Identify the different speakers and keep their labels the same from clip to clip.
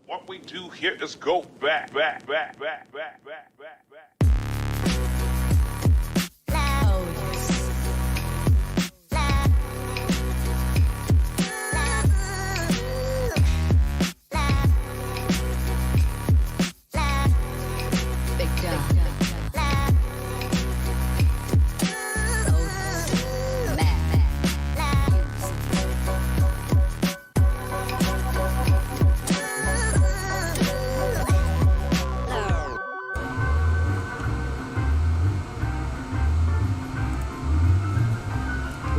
Speaker 1: What we do here is go back.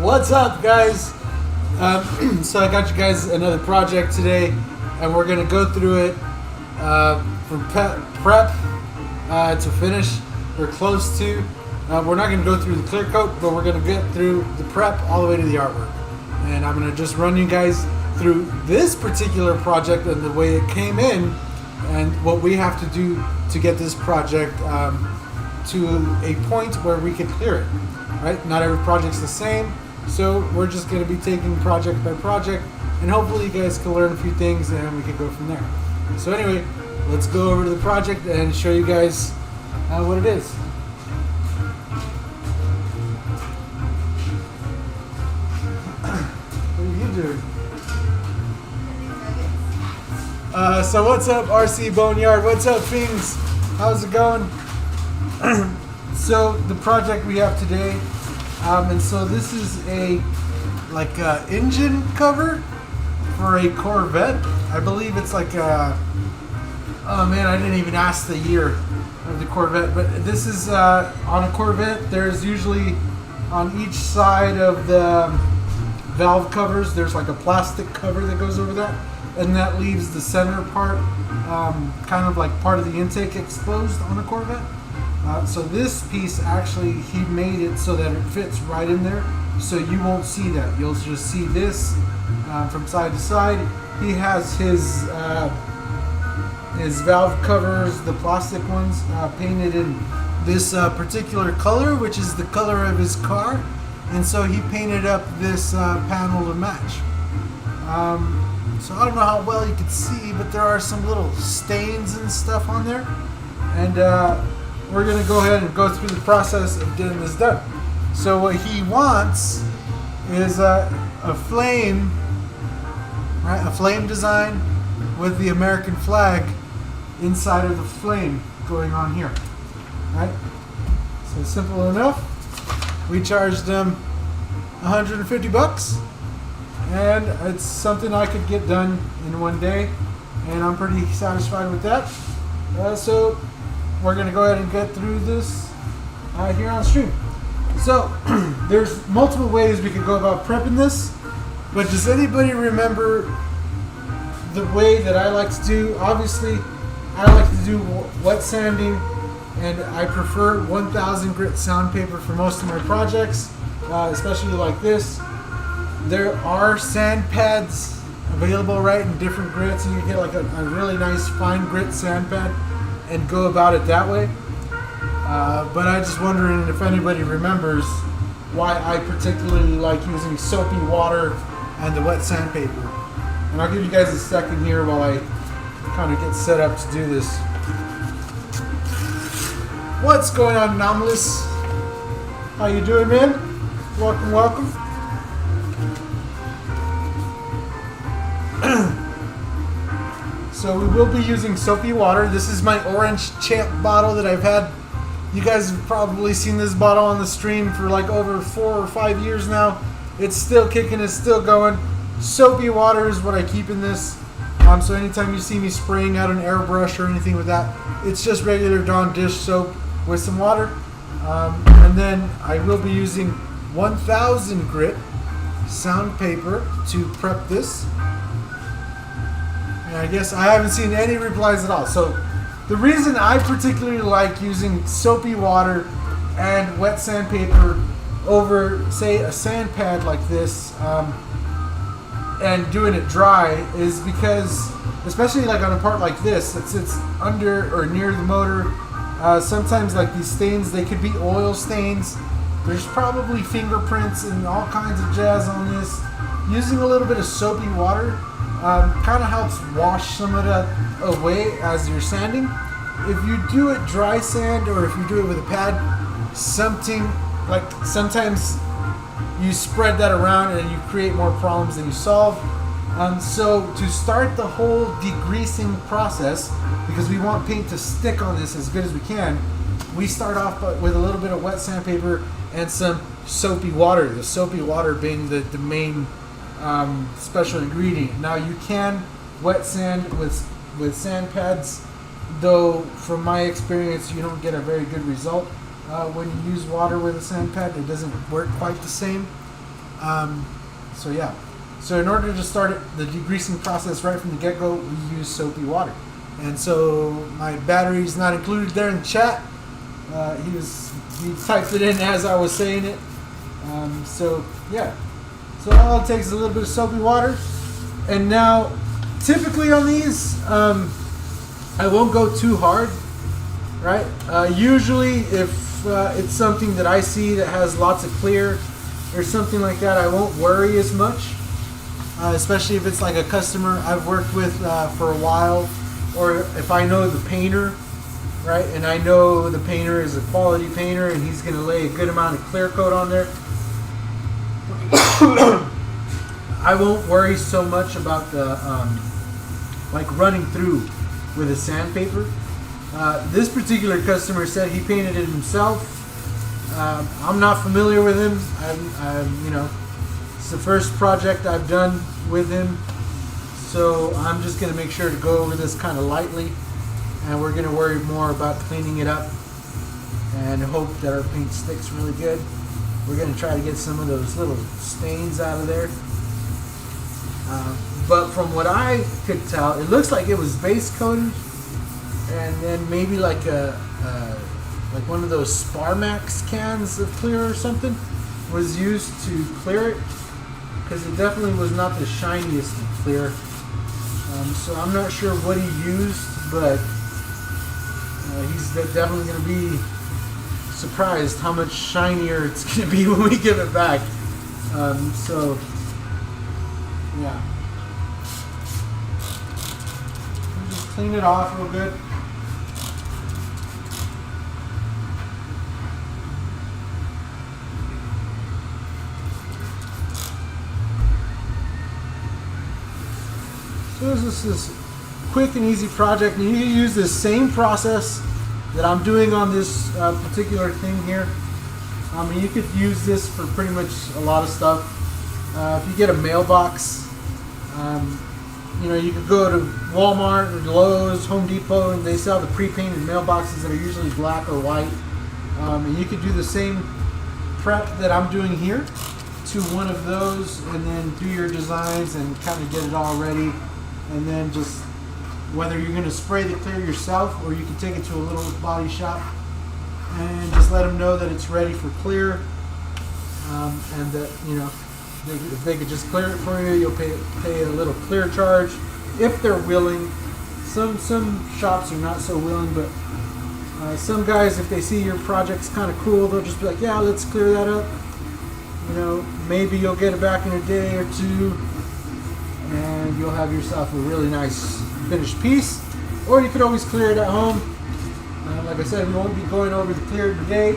Speaker 2: What's up, guys? So I got you guys another project today, and we're gonna go through it from prep to finish. We're close to. We're not gonna go through the clear coat, but we're gonna get through the prep all the way to the artwork. And I'm gonna just run you guys through this particular project and the way it came in, and what we have to do to get this project to a point where we can clear it. Right? Not every project's the same. So we're just going to be taking project by project, and hopefully you guys can learn a few things and we can go from there. So anyway, let's go over to the project and show you guys what it is. What are you doing? So what's up, RC Boneyard? What's up, Fings? How's it going? So the project we have today, and so this is a engine cover for a Corvette. I believe it's like a, oh man, I didn't even ask the year of the Corvette, but this is on a Corvette. There's usually on each side of the valve covers, there's like a plastic cover that goes over that, and that leaves the center part kind of like part of the intake exposed on a Corvette. So this piece, actually, he made it so that it fits right in there, so you won't see that. You'll just see this from side to side. He has his valve covers, the plastic ones, painted in this particular color, which is the color of his car, and so he painted up this panel to match. So I don't know how well you can see, but there are some little stains and stuff on there, and we're going to go ahead and go through the process of getting this done. So what he wants is a flame, right? A flame design with the American flag inside of the flame going on here, right? So simple enough. We charged them $150, and it's something I could get done in one day, and I'm pretty satisfied with that. So we're going to go ahead and get through this here on stream. So there's multiple ways we could go about prepping this, but does anybody remember the way that I like to do? Obviously, I like to do wet sanding, and I prefer 1000 grit sandpaper for most of my projects, especially like this. There are sand pads available, right, in different grits, and you get like a really nice fine grit sand pad and go about it that way. But I'm just wondering if anybody remembers why I particularly like using soapy water and the wet sandpaper. And I'll give you guys a second here while I kind of get set up to do this. What's going on, Anomalous? How you doing, man? Welcome. So we will be using soapy water. This is my orange Champ bottle that I've had. You guys have probably seen this bottle on the stream for like over 4 or 5 years now. It's still kicking, it's still going. Soapy water is what I keep in this. So anytime you see me spraying out an airbrush or anything with that, it's just regular Dawn dish soap with some water. And then I will be using 1000 grit sandpaper to prep this. And I guess I haven't seen any replies at all. So the reason I particularly like using soapy water and wet sandpaper over, say, a sand pad like this, and doing it dry, is because, especially like on a part like this that sits under or near the motor, sometimes like these stains, they could be oil stains. There's probably fingerprints and all kinds of jazz on this. Using a little bit of soapy water kind of helps wash some of that away as you're sanding. If you do it dry sand or if you do it with a pad, something like sometimes you spread that around and you create more problems than you solve. So to start the whole degreasing process, because we want paint to stick on this as good as we can, we start off with a little bit of wet sandpaper and some soapy water. The soapy water being the main special ingredient. Now you can wet sand with sand pads, though from my experience you don't get a very good result when you use water with a sand pad. It doesn't work quite the same. So yeah. So in order to start the degreasing process right from the get-go, we use soapy water. And so my battery's not included there in the chat. He typed it in as I was saying it. So yeah. So all it takes is a little bit of soapy water. And now, typically on these, I won't go too hard, right? Usually if it's something that I see that has lots of clear or something like that, I won't worry as much. Especially if it's like a customer I've worked with for a while, or if I know the painter, right? And I know the painter is a quality painter and he's going to lay a good amount of clear coat on there. I won't worry so much about the like running through with a sandpaper. This particular customer said he painted it himself. I'm not familiar with him. You know, it's the first project I've done with him, so I'm just going to make sure to go over this kind of lightly, and we're going to worry more about cleaning it up and hope that our paint sticks really good. We're going to try to get some of those little stains out of there. But from what I could tell, it looks like it was base coated, and then maybe like like one of those Sparmax cans of clear or something was used to clear it, because it definitely was not the shiniest of clear. So I'm not sure what he used, but he's definitely going to be surprised how much shinier it's going to be when we give it back. So yeah, just clean it off real good. So this is quick and easy project, and you can use the same process that I'm doing on this particular thing here. I mean, you could use this for pretty much a lot of stuff. If you get a mailbox, you know, you could go to Walmart or Lowe's, Home Depot, and they sell the pre-painted mailboxes that are usually black or white. And you could do the same prep that I'm doing here to one of those, and then do your designs and kind of get it all ready. And then just, whether you're going to spray the clear yourself or you can take it to a little body shop and just let them know that it's ready for clear, and that, you know, if they could just clear it for you, you'll pay a little clear charge if they're willing. Some shops are not so willing, but some guys, if they see your project's kind of cool, they'll just be like, yeah, let's clear that up. You know, maybe you'll get it back in a day or two, and you'll have yourself a really nice finished piece. Or you could always clear it at home. Like I said, we won't be going over the clear today,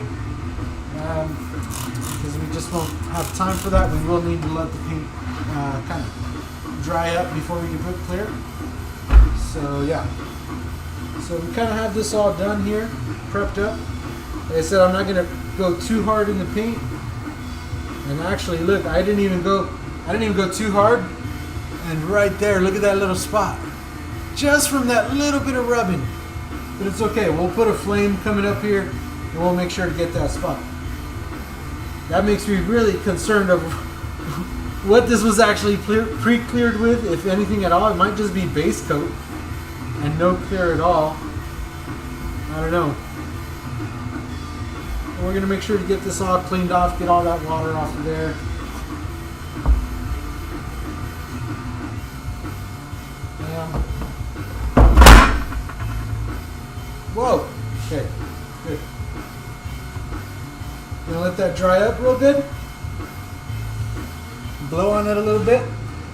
Speaker 2: because we just won't have time for that. We will need to let the paint kind of dry up before we can put clear. So yeah, so we kind of have this all done here, prepped up. Like I said, I'm not going to go too hard in the paint. And actually, look, I didn't even go too hard. And right there, look at that little spot. Just from that little bit of rubbing. But it's okay. We'll put a flame coming up here, and we'll make sure to get that spot. That makes me really concerned of what this was actually pre-cleared with, if anything at all. It might just be base coat and no clear at all. I don't know. And we're going to make sure to get this all cleaned off, get all that water off of there. Whoa. Okay. Good. Gonna let that dry up real good. Blow on it a little bit.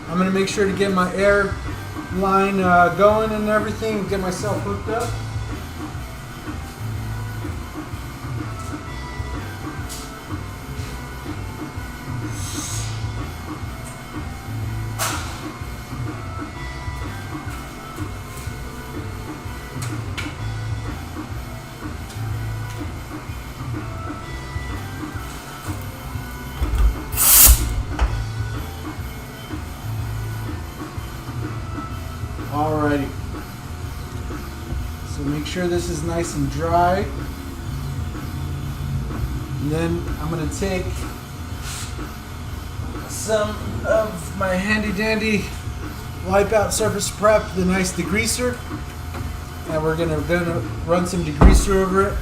Speaker 2: I'm going to make sure to get my air line going and everything, get myself hooked up. Alrighty, so make sure this is nice and dry, and then I'm going to take some of my handy dandy Wipeout Surface Prep, the nice degreaser, and we're gonna run some degreaser over it.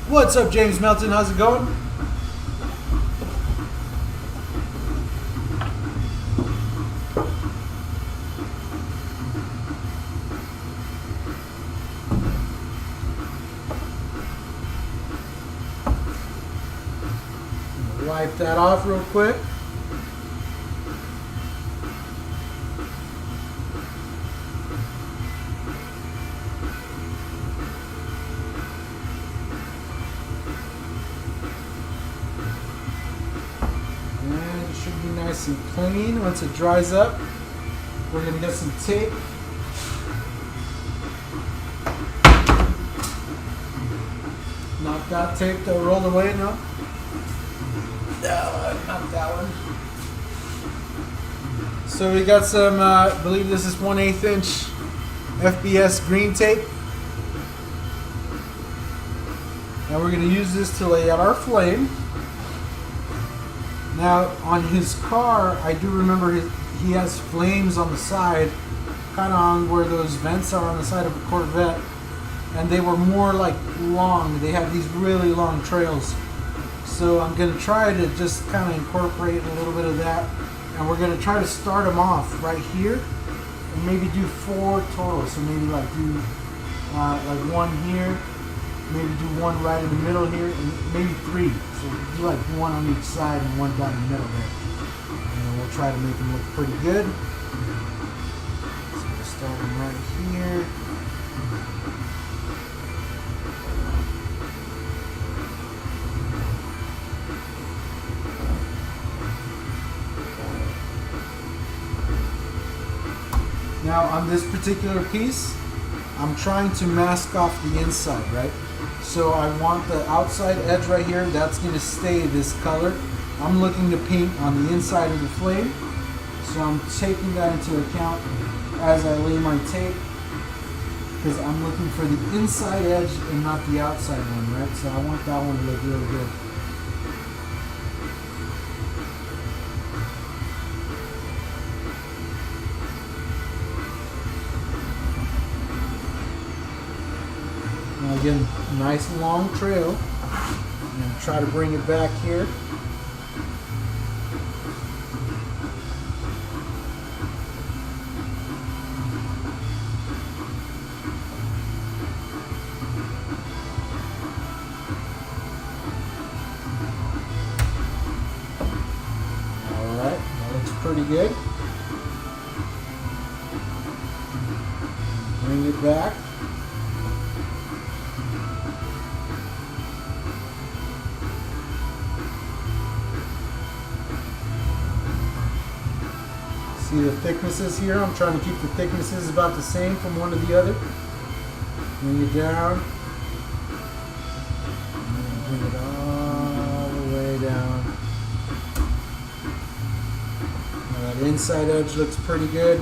Speaker 2: What's up, James Melton? How's it going? Wipe that off real quick. And it should be nice and clean. Once it dries up, we're going to get some tape. Not that tape that rolled away, no? Not that one. So we got some, I believe this is 1/8 inch FBS green tape. And we're going to use this to lay out our flame. Now on his car, I do remember he has flames on the side, kind of on where those vents are on the side of a Corvette. And they were more like long. They have these really long trails. So I'm going to try to just kind of incorporate a little bit of that. And we're going to try to start them off right here. And maybe do 4 total. So maybe like do like 1 here. Maybe do 1 right in the middle here. And maybe 3. So do like 1 on each side and 1 down the middle there. And we'll try to make them look pretty good. So we'll start them right here. Now on this particular piece, I'm trying to mask off the inside, right? So I want the outside edge right here, that's going to stay this color. I'm looking to paint on the inside of the flame. So I'm taking that into account as I lay my tape, because I'm looking for the inside edge and not the outside one, right? So I want that one to look really good. Again, nice long trail, and try to bring it back here. All right, that looks pretty good. Bring it back. See the thicknesses here? I'm trying to keep the thicknesses about the same from one to the other. Bring it down. And bring it all the way down. Now that inside edge looks pretty good.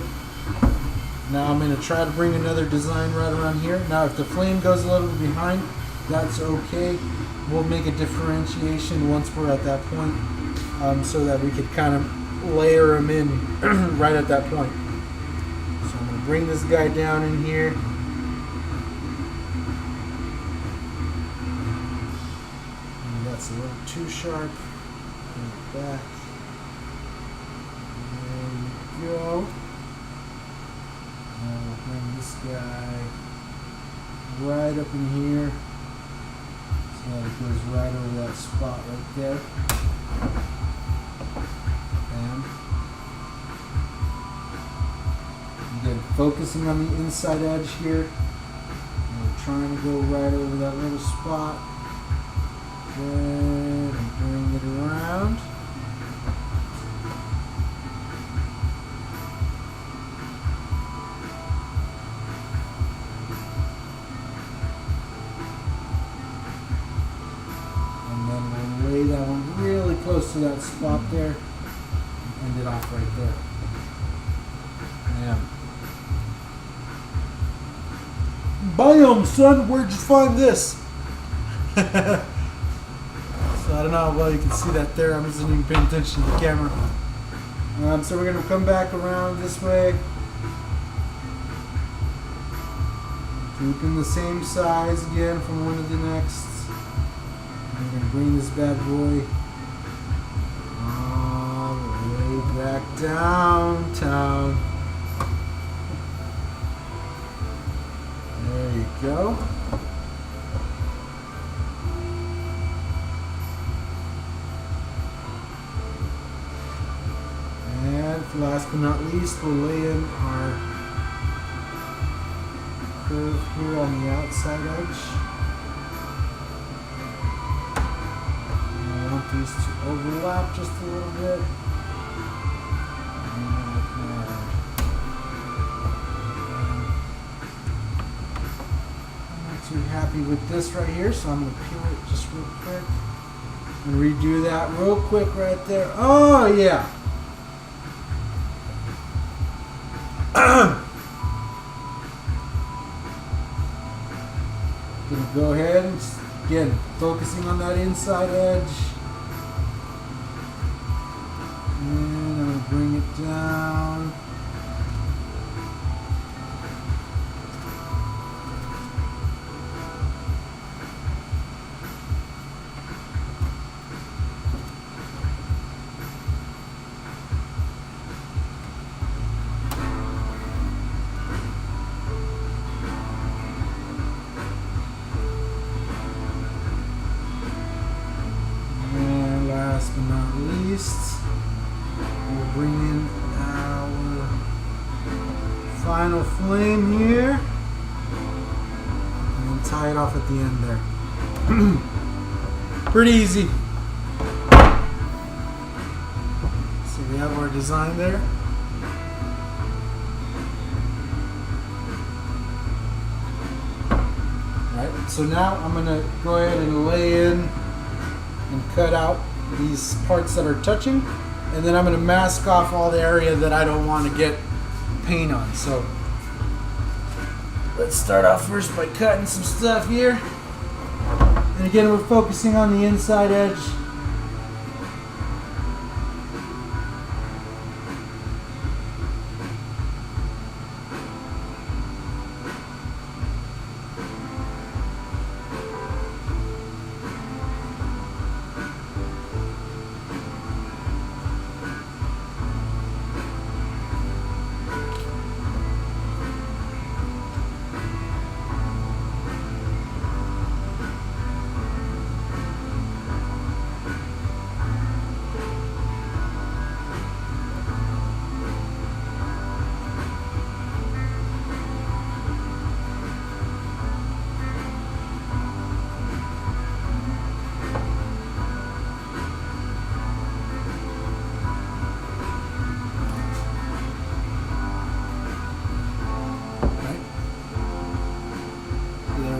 Speaker 2: Now I'm going to try to bring another design right around here. Now if the flame goes a little bit behind, that's okay. We'll make a differentiation once we're at that point, so that we could kind of layer them in right at that point. So I'm going to bring this guy down in here. And that's a little too sharp. Bring it back. There we go. And we'll bring this guy right up in here. So that it goes right over that spot right there. focusing on the inside edge here. And we're trying to go right over that little spot. Good, and bring it around. And then we'll lay that one really close to that spot there and end it off right there. Yeah. Biome, son, where'd you find this? So I don't know how well you can see that there. I wasn't even paying attention to the camera. So we're going to come back around this way. Keeping the same size again from one to the next. And we're going to bring this bad boy all the way back downtown. There you go. And last but not least, we'll lay in our curve here on the outside edge. And I want these to overlap just a little bit. Too happy with this right here, so I'm going to peel it just real quick and redo that real quick right there. Oh yeah. Gonna go ahead and again focusing on that inside edge, and I'm gonna bring it down. Last but not least, we'll bring in our final flame here and then tie it off at the end there. Pretty easy. So we have our design there. Alright, so now I'm going to go ahead and lay in and cut out these parts that are touching, and then I'm going to mask off all the area that I don't want to get paint on. So let's start off first by cutting some stuff here, and again we're focusing on the inside edge.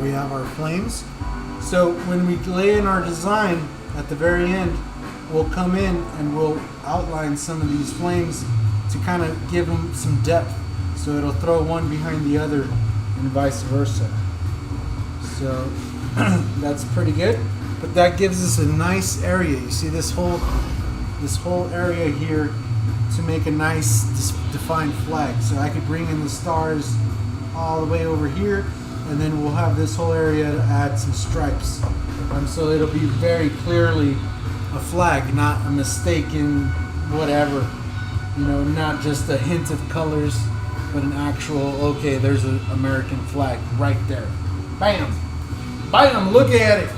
Speaker 2: We have our flames. So when we lay in our design at the very end, we'll come in and we'll outline some of these flames to kind of give them some depth, so it'll throw one behind the other and vice versa. So that's pretty good, but that gives us a nice area. You see this whole area here to make a nice defined flag. So I could bring in the stars all the way over here, and then we'll have this whole area to add some stripes. So it'll be very clearly a flag, not a mistaken whatever. You know, not just a hint of colors, but an actual, okay, there's an American flag right there. Bam! Bam! Look at it!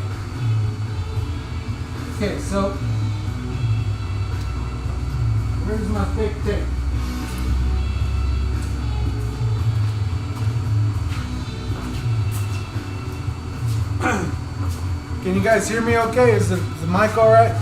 Speaker 2: Okay, so where's my thick tape? Can you guys hear me okay? Is the mic alright?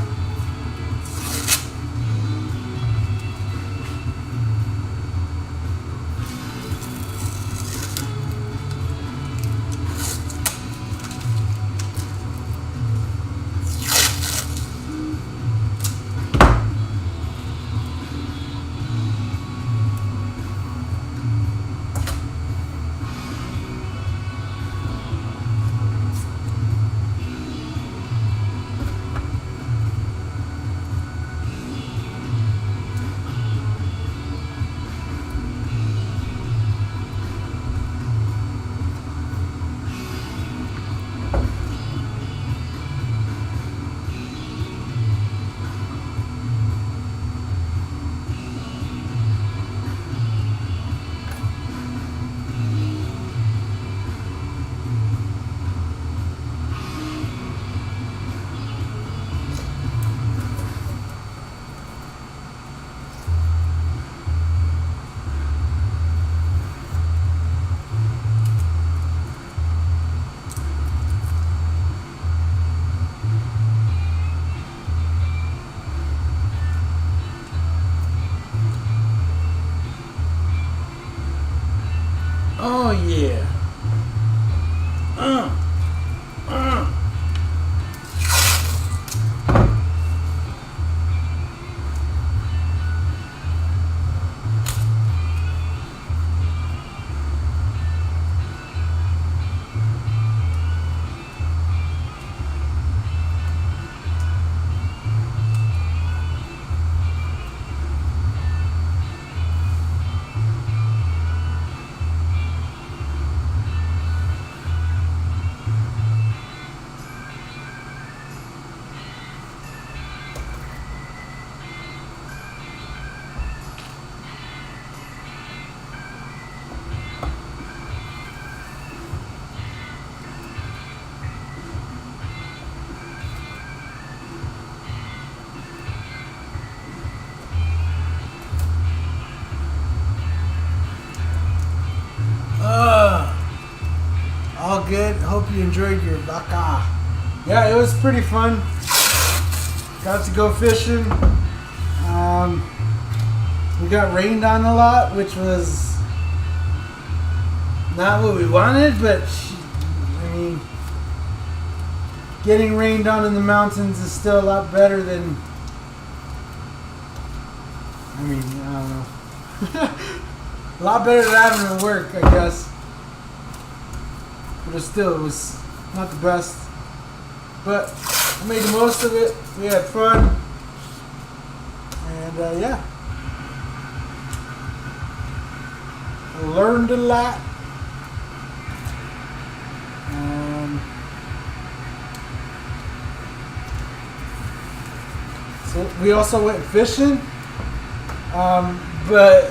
Speaker 2: Oh yeah. All good. Hope you enjoyed your vaca. Yeah, it was pretty fun. Got to go fishing. We got rained on a lot, which was not what we wanted, but I mean, getting rained on in the mountains is still a lot better than, I mean, I don't know. A lot better than having to work, I guess. But still, it was not the best. But I made the most of it. We had fun. And yeah. I learned a lot. So we also went fishing. But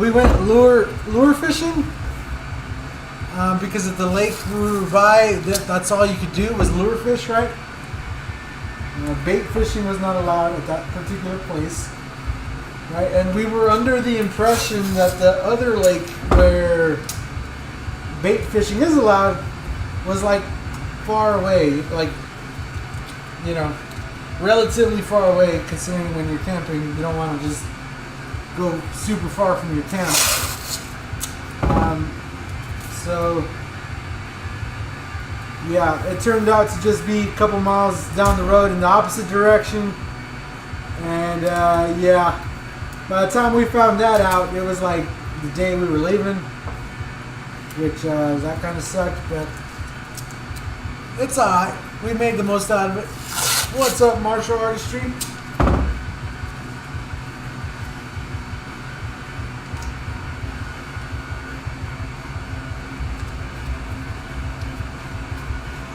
Speaker 2: we went lure fishing. Because at the lake we were by, that's all you could do was lure fish, right? Bait fishing was not allowed at that particular place, right? And we were under the impression that the other lake where bait fishing is allowed was like far away, like, you know, relatively far away, considering when you're camping, you don't want to just go super far from your camp. So, yeah, it turned out to just be a couple miles down the road in the opposite direction. And, yeah, by the time we found that out, it was like the day we were leaving, which that kind of sucked, but it's alright. We made the most out of it. What's up, martial artistry?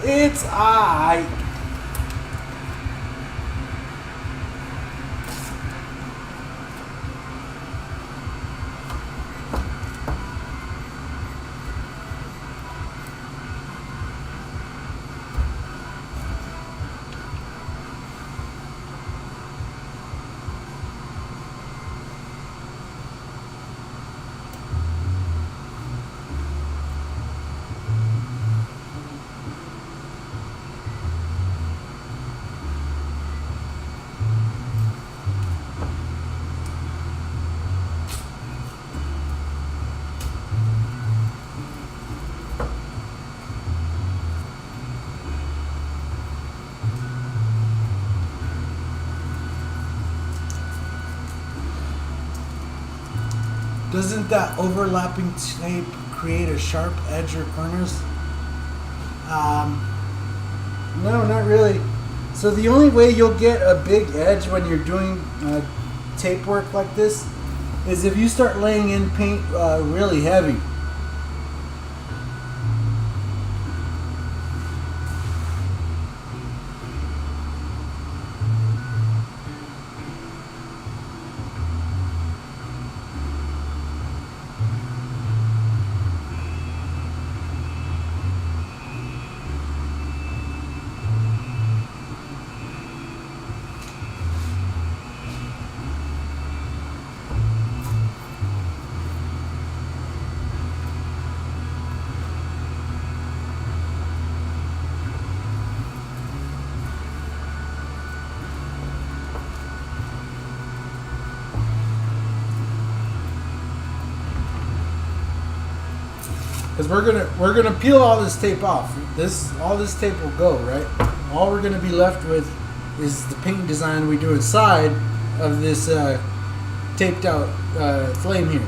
Speaker 2: It's alright. doesn't that overlapping tape create a sharp edge or corners? No, not really. So the only way you'll get a big edge when you're doing tape work like this is if you start laying in paint really heavy. Because we're gonna peel all this tape off. All this tape will go, right? All we're gonna be left with is the paint design we do inside of this taped out flame here.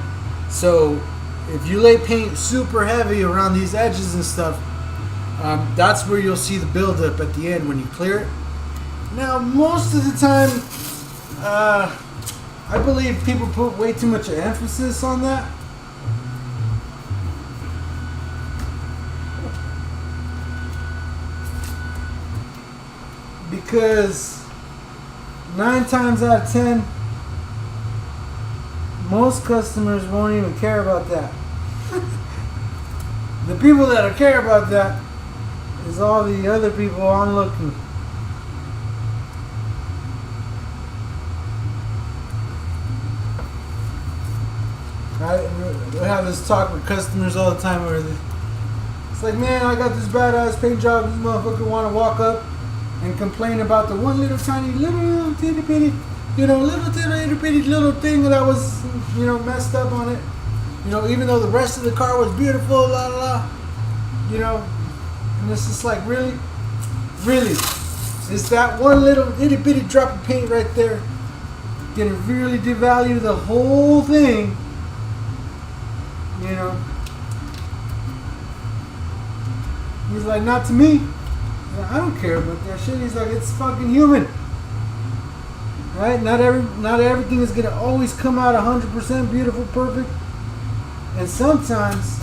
Speaker 2: So if you lay paint super heavy around these edges and stuff, that's where you'll see the buildup at the end when you clear it. Now, most of the time, I believe people put way too much emphasis on that. Because 9 times out of 10, most customers won't even care about that. The people that care about that is all the other people onlooking. I have this talk with customers all the time where it's like, man, I got this badass paint job. This motherfucker want to walk up and complain about the one little tiny little itty bitty, little thing that was, messed up on it. Even though the rest of the car was beautiful, la la la. And it's just like, really? It's that one little itty bitty drop of paint right there gonna really devalue the whole thing, He's like, not to me. I don't care about that shit. He's like, it's fucking human, right? Not everything is gonna always come out 100% beautiful, perfect, and sometimes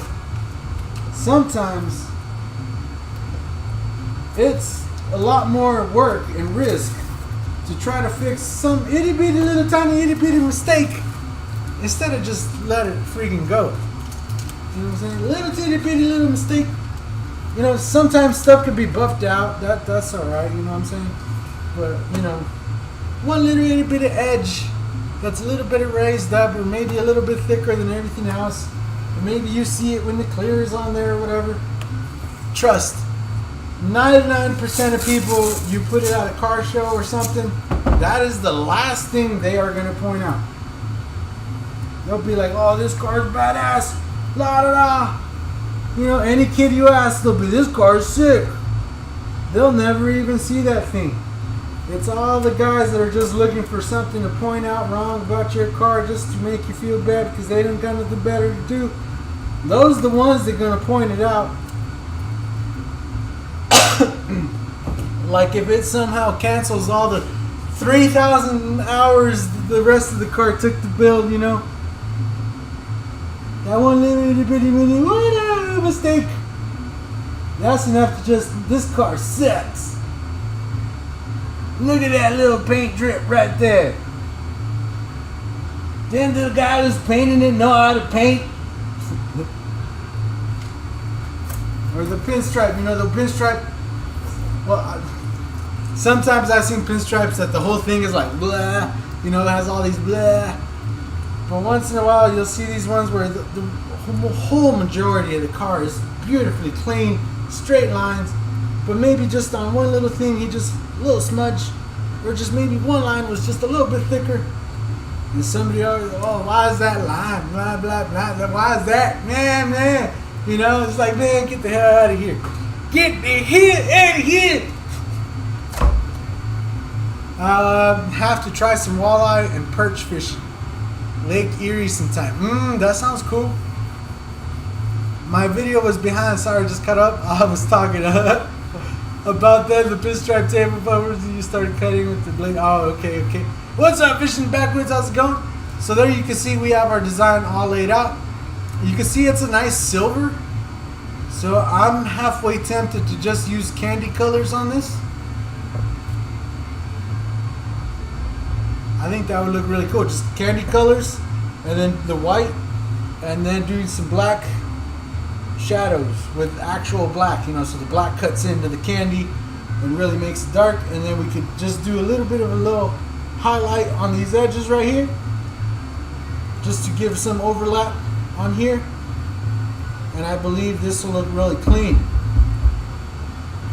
Speaker 2: it's a lot more work and risk to try to fix some itty bitty little tiny itty bitty mistake instead of just let it freaking go. You know what I'm saying? Little itty bitty little mistake. Sometimes stuff can be buffed out. That's all right. You know what I'm saying? But one little itty bit of edge that's a little bit raised up, or maybe a little bit thicker than everything else. Or maybe you see it when the clear is on there or whatever. Trust, 99% of people, you put it at a car show or something, that is the last thing they are gonna point out. They'll be like, "Oh, this car's badass, la da da." Any kid you ask, they'll be, "This car's sick." They'll never even see that thing. It's all the guys that are just looking for something to point out wrong about your car just to make you feel bad because they don't got nothing better to do. Those are the ones that are going to point it out. Like if it somehow cancels all the 3,000 hours the rest of the car took to build, that one little bitty mistake, that's enough to just, this car sucks. Look at that little paint drip right there. Didn't the guy who's painting it know how to paint? Or the pinstripe, the pinstripe. Well, sometimes I've seen pinstripes that the whole thing is like blah, it has all these blah. But once in a while, you'll see these ones where the whole majority of the car is beautifully clean, straight lines, but maybe just on one little thing, a little smudge, or just maybe one line was just a little bit thicker. And somebody always, "Oh, why is that line? Blah, blah, blah. Why is that? Man. It's like, man, get the hell out of here. Get the hell out of here." Have to try some walleye and perch fishing Lake Erie sometime. That sounds cool. My video was behind. Sorry, just cut up. I was talking about that. The pinstripe table bumpers. You started cutting with the blade. Oh, okay. What's up, Fishing Backwoods? How's it going? So there you can see we have our design all laid out. You can see it's a nice silver. So I'm halfway tempted to just use candy colors on this. I think that would look really cool. Just candy colors and then the white and then doing some black shadows with actual black, you know, so the black cuts into the candy and really makes it dark. And then we could just do a little bit of a little highlight on these edges right here just to give some overlap on here. And I believe this will look really clean.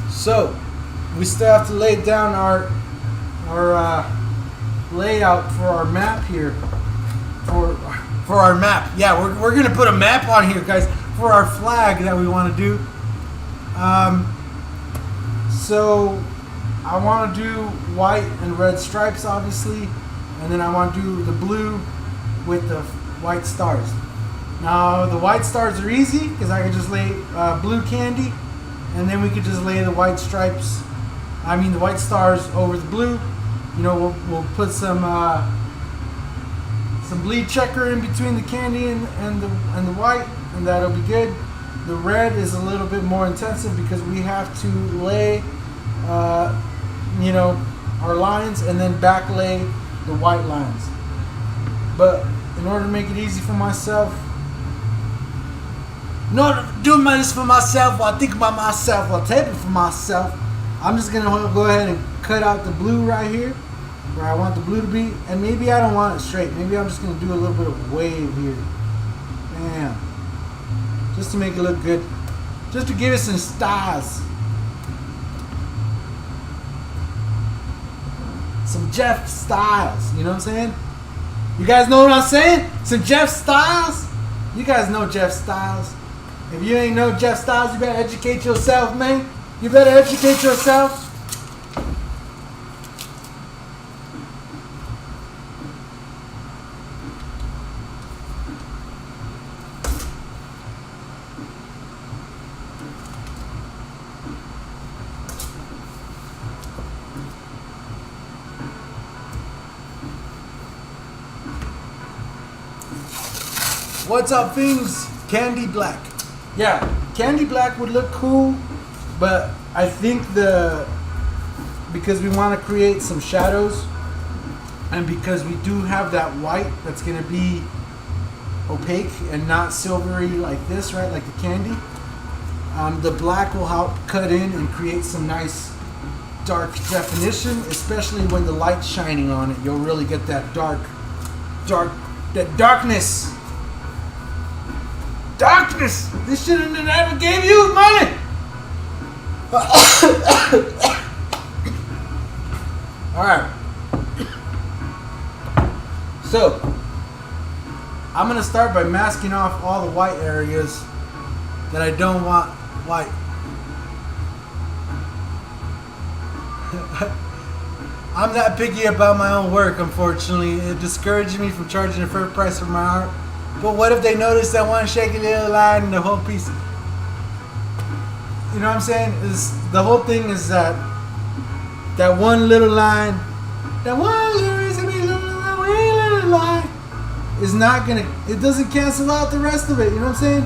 Speaker 2: So we still have to lay down our layout for our map here. For our map, yeah, we're gonna put a map on here, guys, for our flag that we want to do. So I want to do white and red stripes, obviously, and then I want to do the blue with the white stars. Now the white stars are easy because I can just lay blue candy, and then we could just lay the white stripes. I mean the white stars over the blue. You know, we'll put some bleed checker in between the candy and the white, and that'll be good. The red is a little bit more intensive because we have to lay, you know, our lines and then back lay the white lines. But in order to make it easy for myself, in order to do this for myself, while I think about myself, while taping for myself, I'm just gonna go ahead and cut out the blue right here, where I want the blue to be, and maybe I don't want it straight. Maybe I'm just gonna do a little bit of wave here. Bam. Just to make it look good. Just to give it some styles. Some Jeff Styles, you know what I'm saying? You guys know what I'm saying? Some Jeff Styles? You guys know Jeff Styles. If you ain't know Jeff Styles, you better educate yourself, man. You better educate yourself. What's up, things? Candy black. Yeah, candy black would look cool, but I think because we want to create some shadows, and because we do have that white that's going to be opaque and not silvery like this, right? Like the candy. The black will help cut in and create some nice dark definition, especially when the light's shining on it. You'll really get that that darkness. Darkness! This shouldn't have ever gave you money! Alright. So, I'm going to start by masking off all the white areas that I don't want white. I'm that picky about my own work, unfortunately. It discourages me from charging a fair price for my art. But what if they notice that one shaky little line in the whole piece? You know what I'm saying? The whole thing is that one little line, that one little line is not gonna, it doesn't cancel out the rest of it. You know what I'm saying?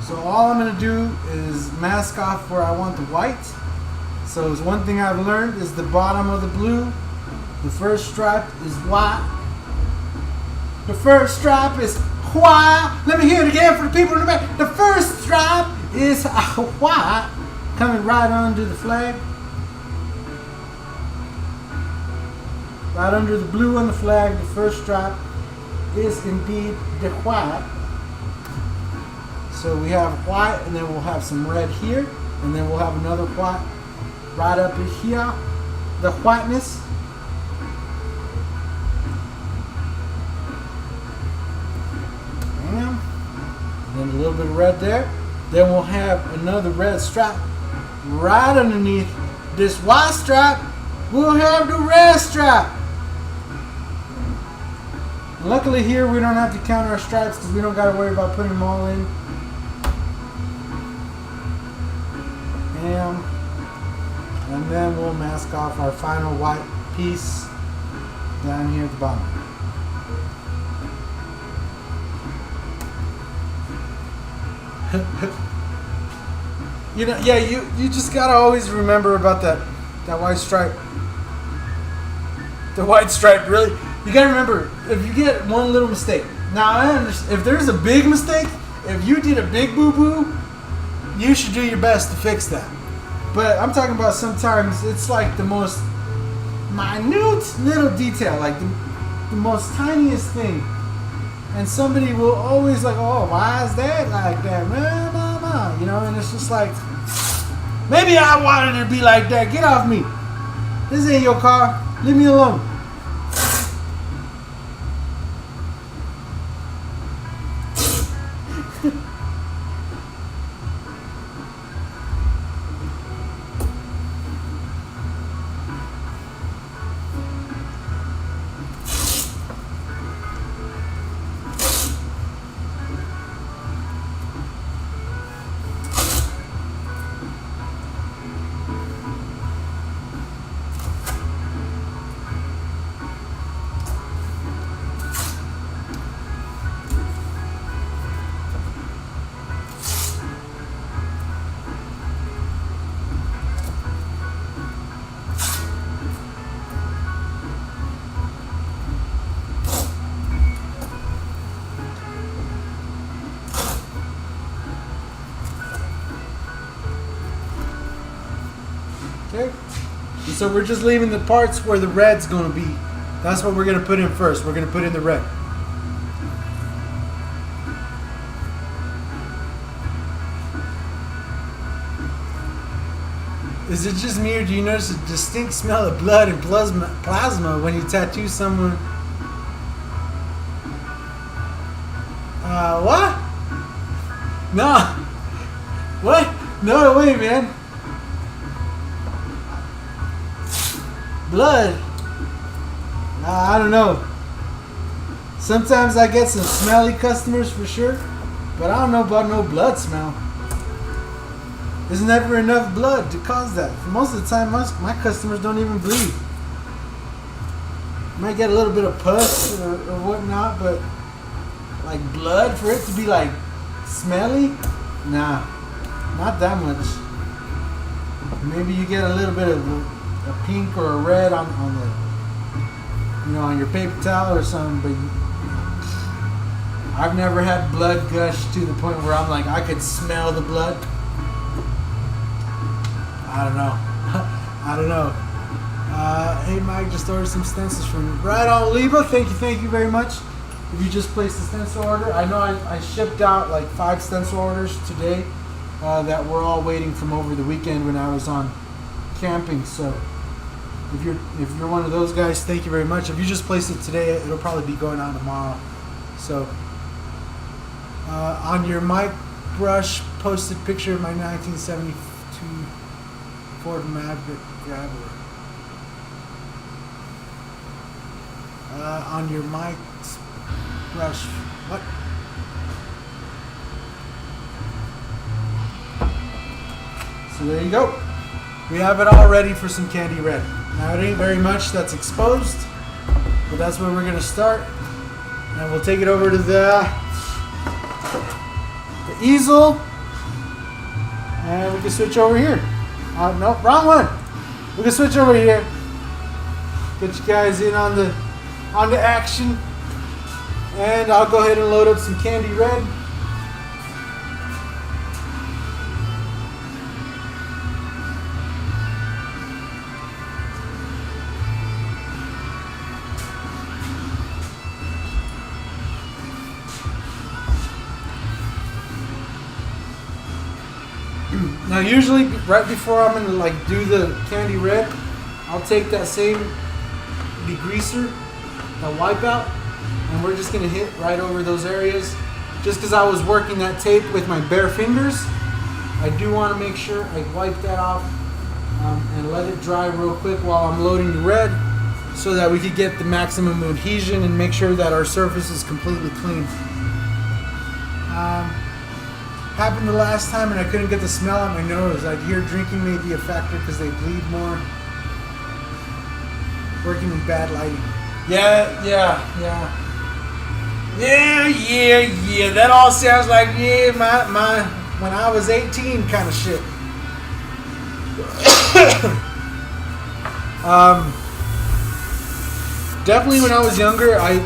Speaker 2: So all I'm gonna do is mask off where I want the white. So it's one thing I've learned is the bottom of the blue. The first stripe is white. The first stripe is white. Let me hear it again for the people in the back. The first stripe is white, coming right under the flag. Right under the blue on the flag, the first stripe is indeed the white. So we have white, and then we'll have some red here, and then we'll have another white right up in here. The whiteness. And then a little bit of red there. Then we'll have another red stripe right underneath this white stripe. we'll have the red stripe. Luckily here we don't have to count our stripes because we don't got to worry about putting them all in. And then we'll mask off our final white piece down here at the bottom. You know, yeah, you just gotta always remember about that white stripe. The white stripe, really. You gotta remember, if you get one little mistake. Now, I understand, if there's a big mistake, if you did a big boo-boo, you should do your best to fix that. But I'm talking about sometimes it's like the most minute little detail, like the most tiniest thing. And somebody will always like, oh, why is that like that? Blah, blah, blah. You know, and it's just like, maybe I wanted it to be like that. Get off me. This ain't your car. Leave me alone. Okay, and so we're just leaving the parts where the red's going to be. That's what we're going to put in first. We're going to put in the red. Is it just me, or do you notice a distinct smell of blood and plasma when you tattoo someone? What? No. What? No way, man. Blood. I don't know. Sometimes I get some smelly customers for sure, but I don't know about no blood smell. There's never enough blood to cause that. For most of the time, my customers don't even bleed. Might get a little bit of pus or whatnot, but like blood for it to be like smelly? Nah, not that much. Maybe you get a little bit of a pink or a red on the, you know, on your paper towel or something, but I've never had blood gush to the point where I'm like, I could smell the blood. I don't know. I don't know. Hey Mike, just ordered some stencils from you. Right on, Liba. Thank you very much. If you just placed a stencil order, I know I shipped out like 5 stencil orders today that were all waiting from over the weekend when I was on camping. So if you're one of those guys, thank you very much. If you just placed it today, it'll probably be going on tomorrow. So on your Mike Brush posted picture of my 1972 Ford Maverick Grabber. On your Mike's Brush, what? So there you go. We have it all ready for some candy red. Now it ain't very much that's exposed, but that's where we're gonna start. And we'll take it over to the easel, and we can switch over here. No, wrong one. We can switch over here. Get you guys in on the action, and I'll go ahead and load up some candy red. Now usually right before I'm gonna like do the candy red, I'll take that same degreaser, that wipeout, and we're just gonna hit right over those areas. Just because I was working that tape with my bare fingers, I do want to make sure I wipe that off and let it dry real quick while I'm loading the red, so that we could get the maximum adhesion and make sure that our surface is completely clean. Happened the last time and I couldn't get the smell on my nose. I'd hear drinking may be a factor because they bleed more. Working in bad lighting. Yeah. That all sounds like my when I was 18 kind of shit. Definitely when I was younger, I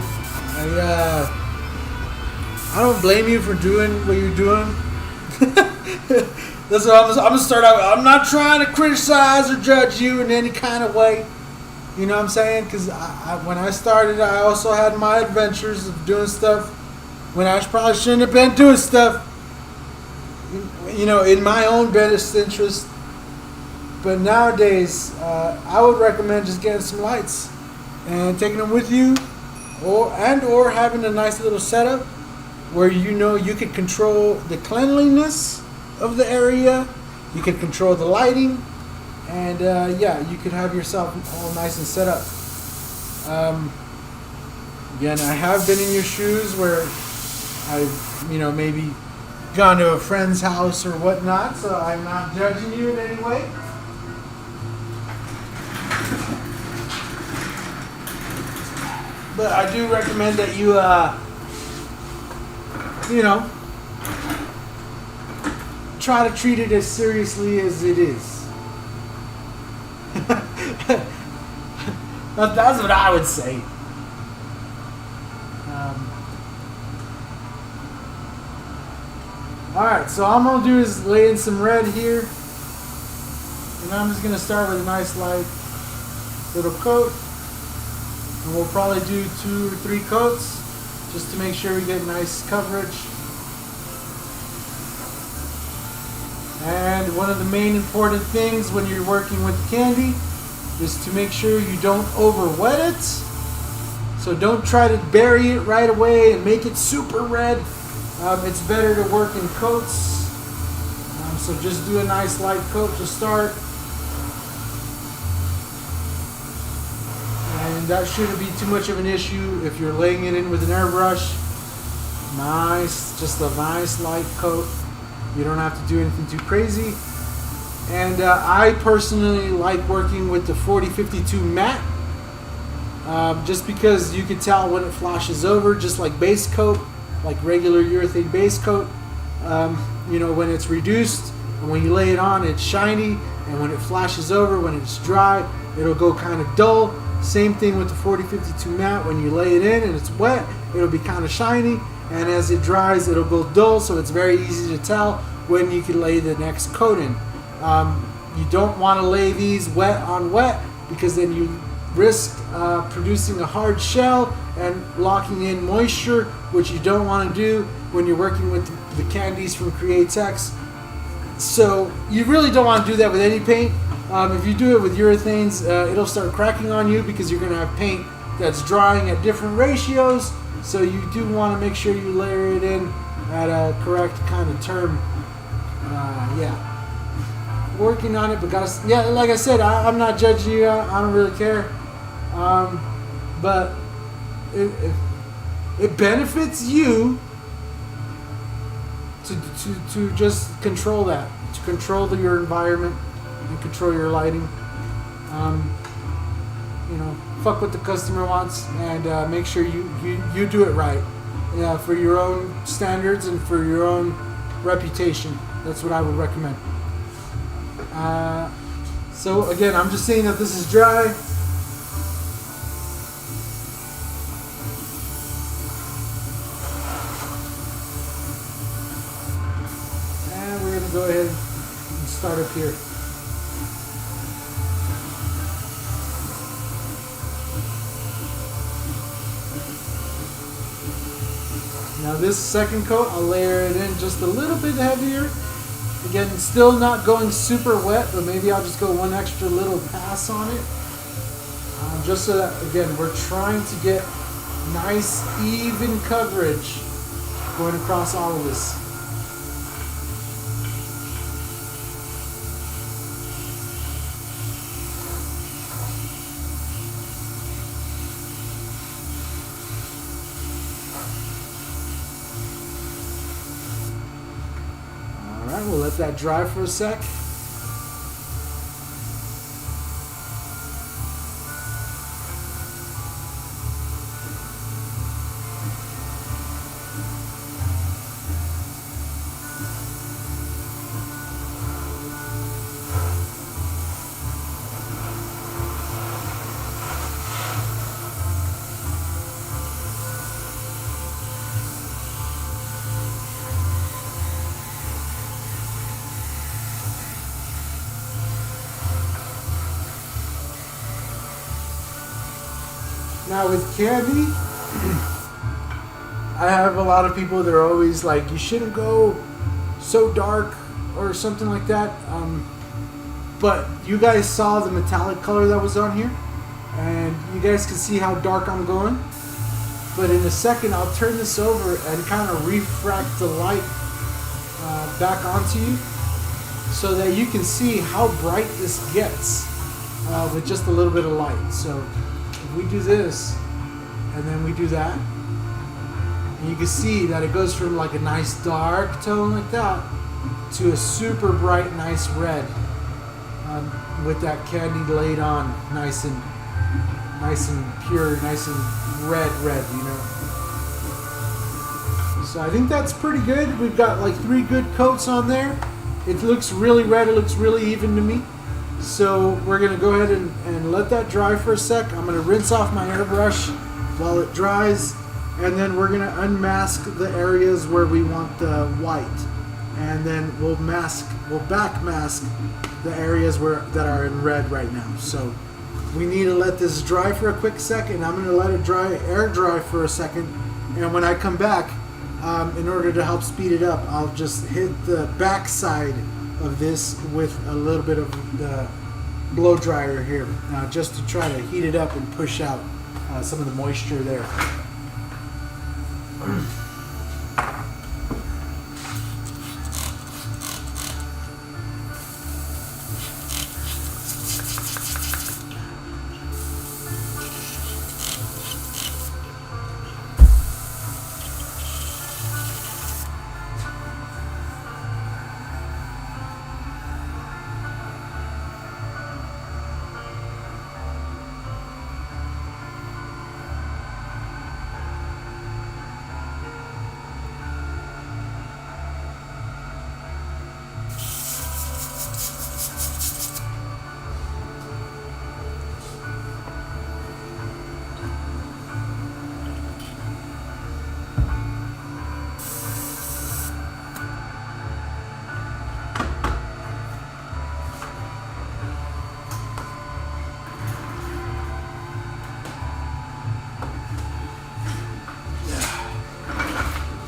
Speaker 2: don't blame you for doing what you're doing. That's what I'm gonna start out. I'm not trying to criticize or judge you in any kind of way. You know what I'm saying? Because when I started, I also had my adventures of doing stuff when I probably shouldn't have been doing stuff. You know, in my own best interest. But nowadays, I would recommend just getting some lights and taking them with you, or having a nice little setup where you know you can control the cleanliness of the area, you can control the lighting, and yeah, you could have yourself all nice and set up. Again, I have been in your shoes where I've, you know, maybe gone to a friend's house or whatnot, so I'm not judging you in any way. But I do recommend that you, you know, try to treat it as seriously as it is. That's what I would say. Alright, so all I'm going to do is lay in some red here. And I'm just going to start with a nice light little coat. And we'll probably do 2 or 3 coats just to make sure we get nice coverage. And one of the main important things when you're working with candy is to make sure you don't over wet it. So don't try to bury it right away and make it super red. It's better to work in coats. So just do a nice light coat to start. And that shouldn't be too much of an issue if you're laying it in with an airbrush. Nice, just a nice light coat. You don't have to do anything too crazy. And I personally like working with the 4052 matte. Just because you can tell when it flashes over, just like base coat, like regular urethane base coat. You know, when it's reduced and when you lay it on, it's shiny. And when it flashes over, when it's dry, it'll go kind of dull. Same thing with the 4052 matte. When you lay it in and it's wet, it'll be kind of shiny, and as it dries, it'll go dull. So it's very easy to tell when you can lay the next coat in. You don't want to lay these wet on wet, because then you risk producing a hard shell and locking in moisture, which you don't want to do when you're working with the candies from Createx. So you really don't want to do that with any paint. If you do it with urethanes, it'll start cracking on you because you're going to have paint that's drying at different ratios. So you do want to make sure you layer it in at a correct kind of term. Yeah, working on it, but yeah, like I said, I'm not judging you. I don't really care. But it benefits you to just control that, to control your environment and control your lighting. You know, fuck what the customer wants, and make sure you do it right, for your own standards and for your own reputation. That's what I would recommend. So again, I'm just saying that this is dry. And we're going to go ahead and start up here. Now this second coat, I'll layer it in just a little bit heavier. Again, still not going super wet, but maybe I'll just go one extra little pass on it. Just so that, again, we're trying to get nice, even coverage going across all of this. We'll let that dry for a sec. Now with candy, I have a lot of people that are always like, you shouldn't go so dark or something like that. But you guys saw the metallic color that was on here, and you guys can see how dark I'm going. But in a second, I'll turn this over and kind of refract the light back onto you so that you can see how bright this gets with just a little bit of light. So if we do this and then we do that, and you can see that it goes from like a nice dark tone like that to a super bright nice red with that candy laid on nice and pure, nice and red, you know. So I think that's pretty good. We've got like 3 good coats on there. It looks really red, it looks really even to me. So we're gonna go ahead and let that dry for a sec. I'm gonna rinse off my airbrush while it dries, and then we're gonna unmask the areas where we want the white, and then we'll back mask the areas that are in red right now. So we need to let this dry for a quick second. I'm gonna let it air dry for a second, and when I come back, in order to help speed it up, I'll just hit the back side of this with a little bit of the blow dryer here, just to try to heat it up and push out some of the moisture there.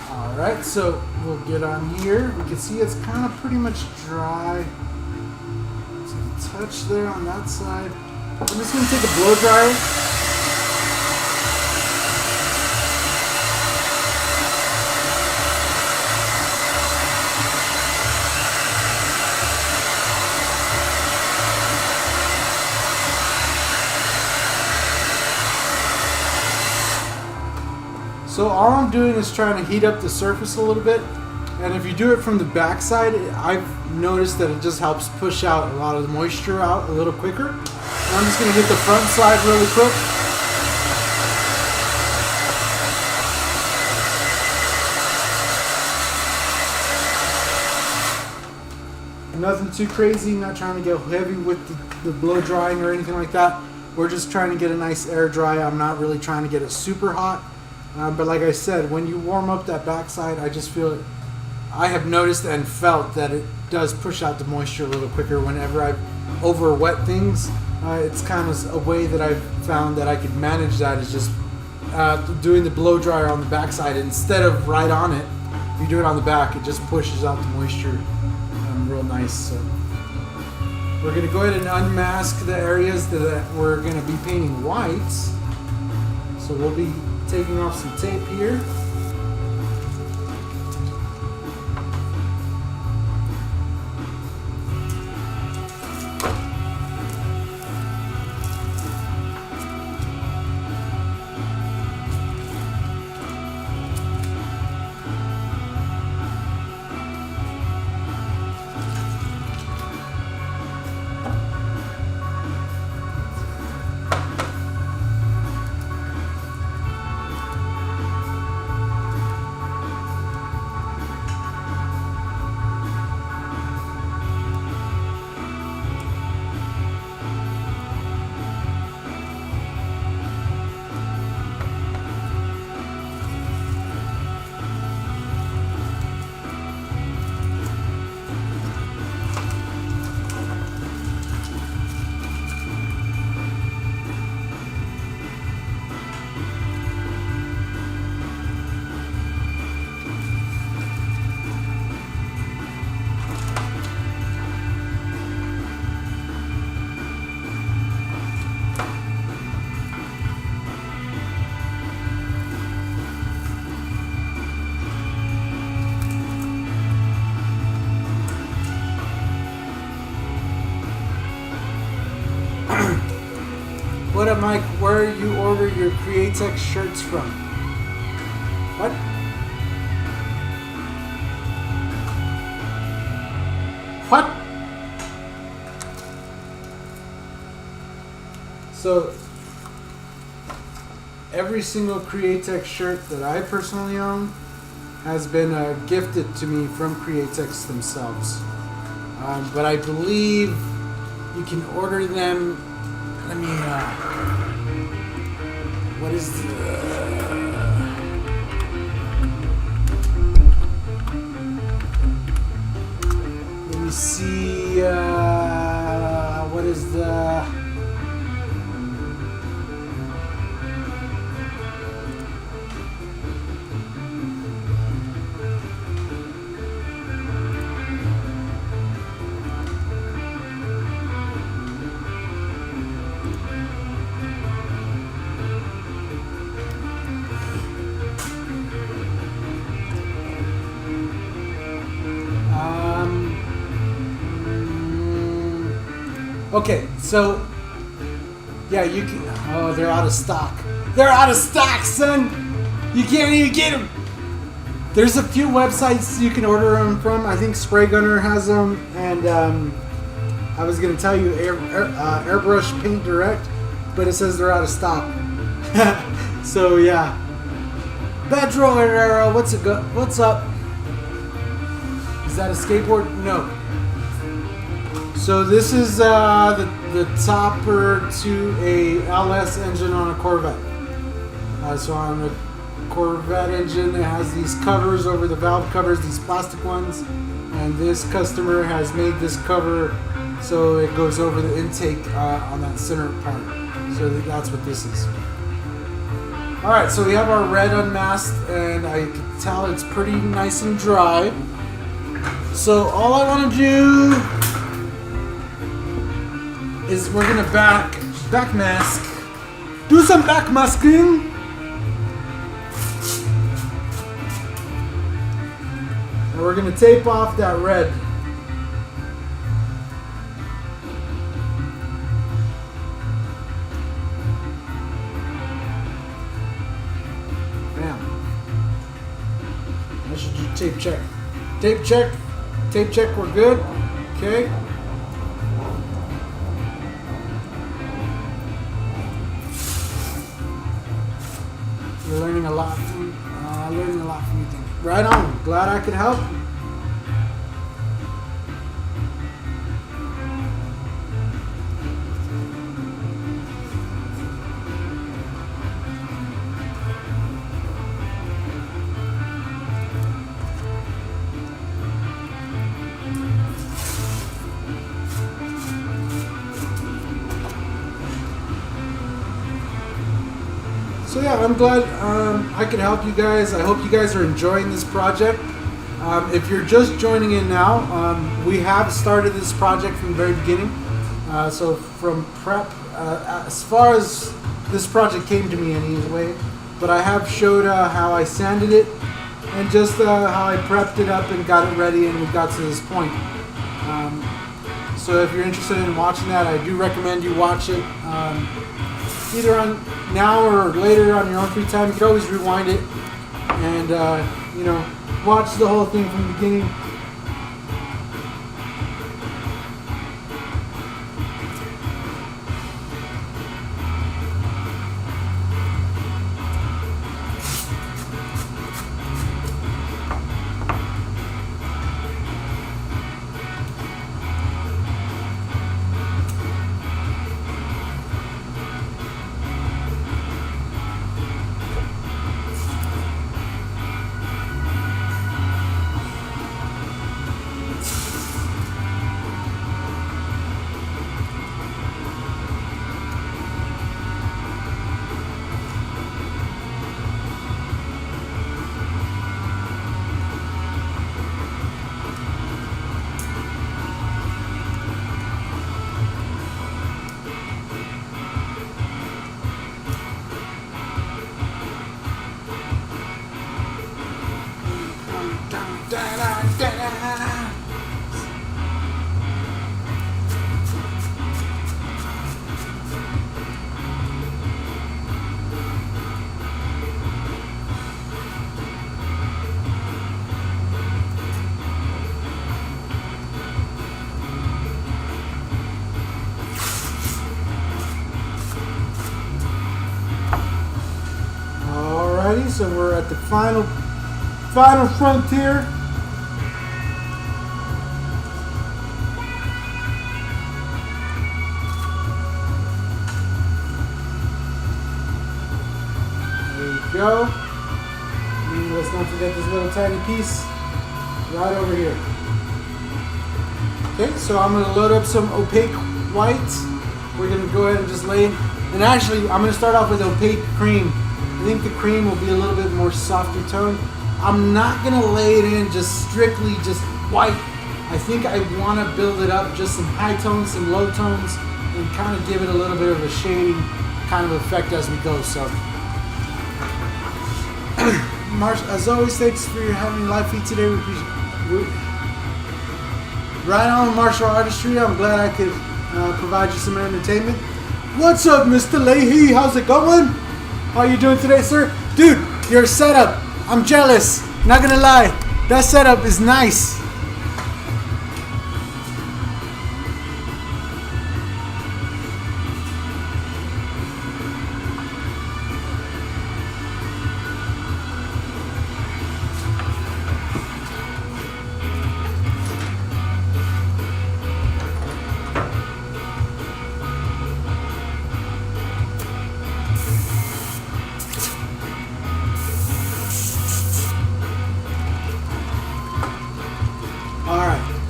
Speaker 2: Alright, so we'll get on here. We can see it's kind of pretty much dry. So the touch there on that side. I'm just going to take a blow dryer. So all I'm doing is trying to heat up the surface a little bit, and if you do it from the back side, I've noticed that it just helps push out a lot of the moisture out a little quicker. And I'm just going to hit the front side really quick. Nothing too crazy, not trying to get heavy with the blow drying or anything like that. We're just trying to get a nice air dry. I'm not really trying to get it super hot. But like I said, when you warm up that backside, I just feel it. I have noticed and felt that it does push out the moisture a little quicker whenever I've over wet things. It's kind of a way that I've found that I could manage that is just doing the blow dryer on the backside instead of right on it. If you do it on the back, it just pushes out the moisture real nice. So we're going to go ahead and unmask the areas that we're going to be painting white. So we'll be taking off some tape here. What up, Mike? Where you order your Createx shirts from? What? What? So, every single Createx shirt that I personally own has been gifted to me from Createx themselves. But I believe you can order them. Let me, what is the... Let me see, what is the... Okay, so yeah, you can. Oh, they're out of stock. They're out of stock, son. You can't even get them. There's a few websites you can order them from. I think Spray Gunner has them, and I was gonna tell you Airbrush Paint Direct, but it says they're out of stock. So yeah. Pedro Herrera, what's up? Is that a skateboard? No. So this is the topper to a LS engine on a Corvette. So on a Corvette engine, it has these covers over the valve covers, these plastic ones, and this customer has made this cover so it goes over the intake on that center part. So that's what this is. All right, so we have our red unmasked, and I can tell it's pretty nice and dry. So all I want to do is we're gonna back mask. Do some back masking. And we're gonna tape off that red. Bam. I should do tape check. Tape check. Tape check, we're good. Okay. You're learning a lot from you. Right on. Glad I could help. So yeah, I'm glad I could help you guys. I hope you guys are enjoying this project. If you're just joining in now, we have started this project from the very beginning. So from prep, as far as this project came to me anyway, but I have showed how I sanded it and just how I prepped it up and got it ready, and we got to this point. So if you're interested in watching that, I do recommend you watch it. Either on now or later on your own free time. You can always rewind it and you know, watch the whole thing from the beginning. so we're at the final frontier. There you go. And let's not forget this little tiny piece right over here. Okay, so I'm going to load up some opaque white. We're going to go ahead and just lay, and actually I'm going to start off with opaque cream. I think the cream will be a little bit more softer tone. I'm not going to lay it in just strictly just white. I think I want to build it up, just some high tones, some low tones, and kind of give it a little bit of a shading kind of effect as we go. So, as always, thanks for having me live feed today. We appreciate right on martial artistry. I'm glad I could provide you some entertainment. What's up, Mr. Leahy? How's it going? How are you doing today, sir? Dude, your setup, I'm jealous. Not gonna lie, that setup is nice.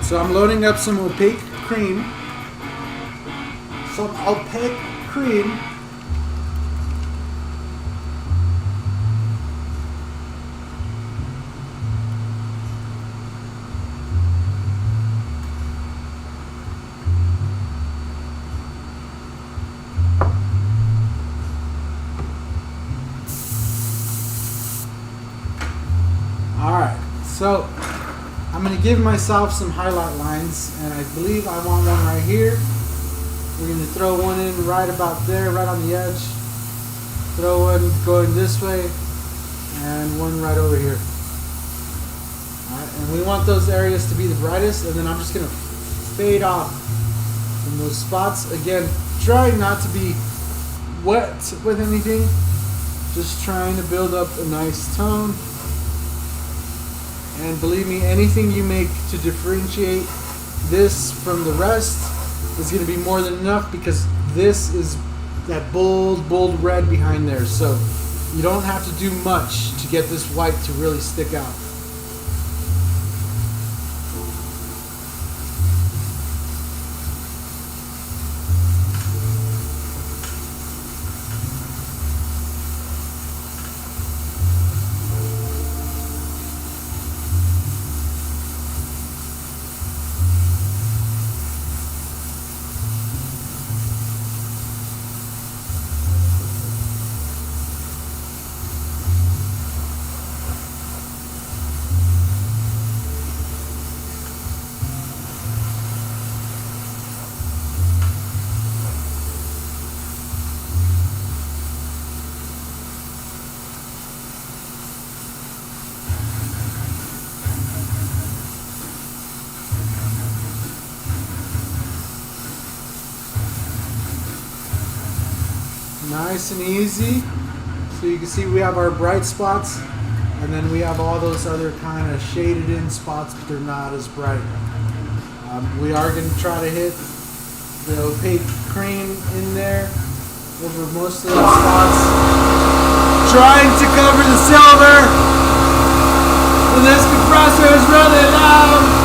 Speaker 2: So I'm loading up some opaque cream. Alright, so I'm going to give myself some highlight lines, and I believe I want one right here. We're going to throw one in right about there, right on the edge. Throw one going this way, and one right over here. Alright, and we want those areas to be the brightest, and then I'm just going to fade off from those spots. Again, trying not to be wet with anything, just trying to build up a nice tone. And believe me, anything you make to differentiate this from the rest is going to be more than enough, because this is that bold red behind there. So you don't have to do much to get this white to really stick out. Nice and easy. So you can see we have our bright spots, and then we have all those other kind of shaded in spots, but they're not as bright. We are going to try to hit the opaque cream in there over most of those spots, trying to cover the silver. And this compressor is really loud.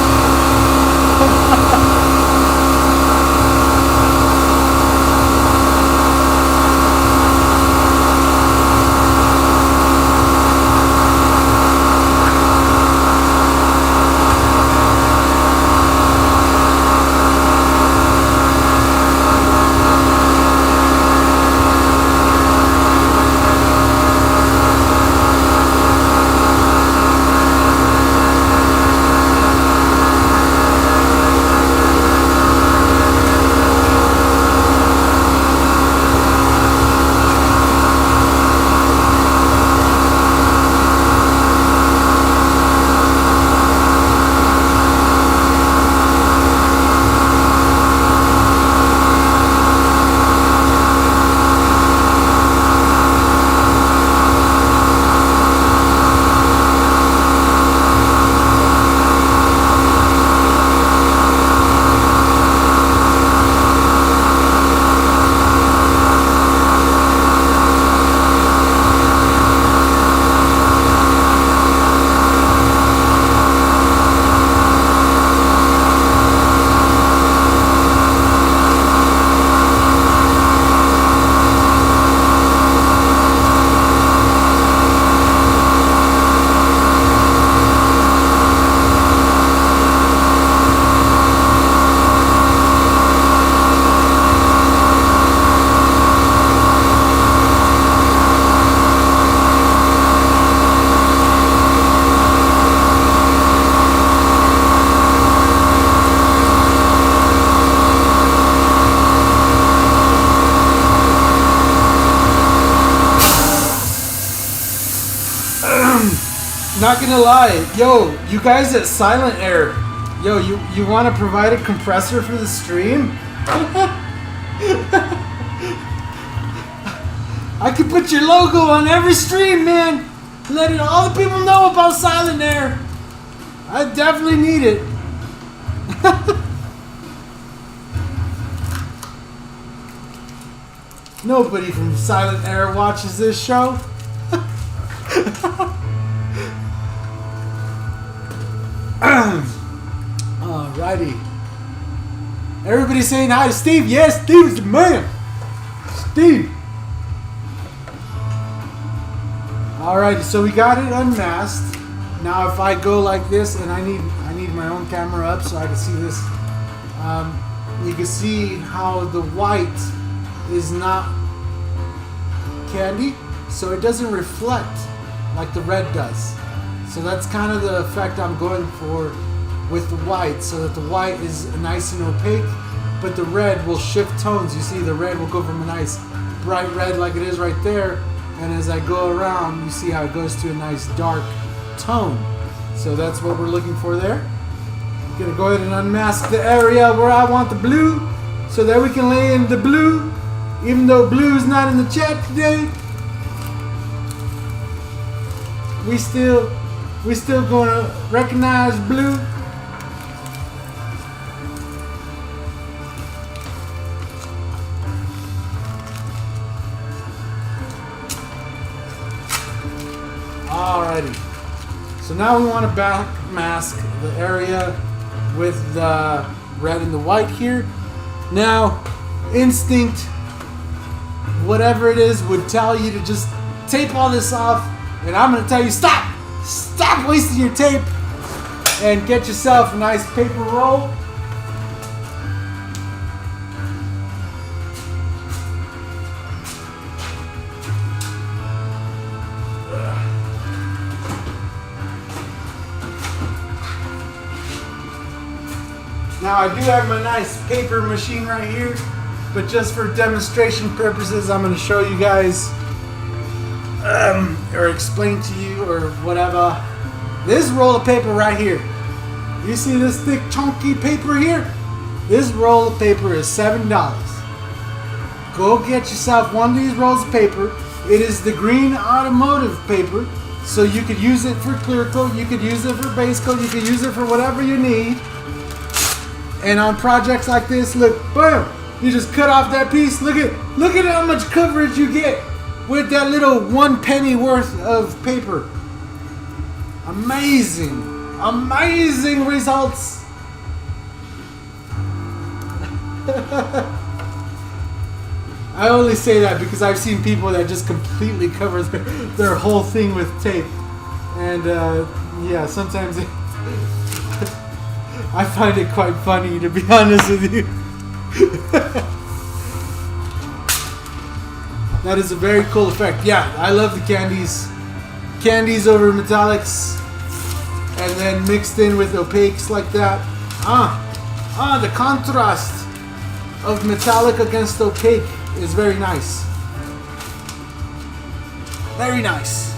Speaker 2: Not gonna lie, yo, you guys at Silent Air, yo, you want to provide a compressor for the stream? I could put your logo on every stream, man. Letting all the people know about Silent Air. I definitely need it. Nobody from Silent Air watches this show. Alrighty. Everybody's saying hi to Steve. Yes, Steve is the man. Steve. Alrighty, so we got it unmasked. Now if I go like this, and I need my own camera up so I can see this, you can see how the white is not candy, so it doesn't reflect like the red does. So that's kind of the effect I'm going for with the white, so that the white is nice and opaque, but the red will shift tones. You see, the red will go from a nice bright red like it is right there, and as I go around, you see how it goes to a nice dark tone. So that's what we're looking for there. I'm gonna go ahead and unmask the area where I want the blue, so that we can lay in the blue, even though blue is not in the chat today. We still gonna recognize blue. Alrighty. So now we want to back mask the area with the red and the white here. Now, instinct, whatever it is, would tell you to just tape all this off, and I'm going to tell you, stop wasting your tape, and get yourself a nice paper roll. Now I do have my nice paper machine right here, but just for demonstration purposes, I'm going to show you guys, or explain to you, or whatever. This roll of paper right here. You see this thick chunky paper here? This roll of paper is $7. Go get yourself one of these rolls of paper. It is the green automotive paper, so you could use it for clear coat, you could use it for base coat, you could use it for whatever you need. And on projects like this, look, boom, you just cut off that piece. Look at how much coverage you get with that little 1 penny worth of paper. Amazing results. I only say that because I've seen people that just completely cover their whole thing with tape. And yeah, sometimes I find it quite funny, to be honest with you. That is a very cool effect. Yeah, I love the candies. Candies over metallics, and then mixed in with opaques like that. The contrast of metallic against opaque is very nice. Very nice.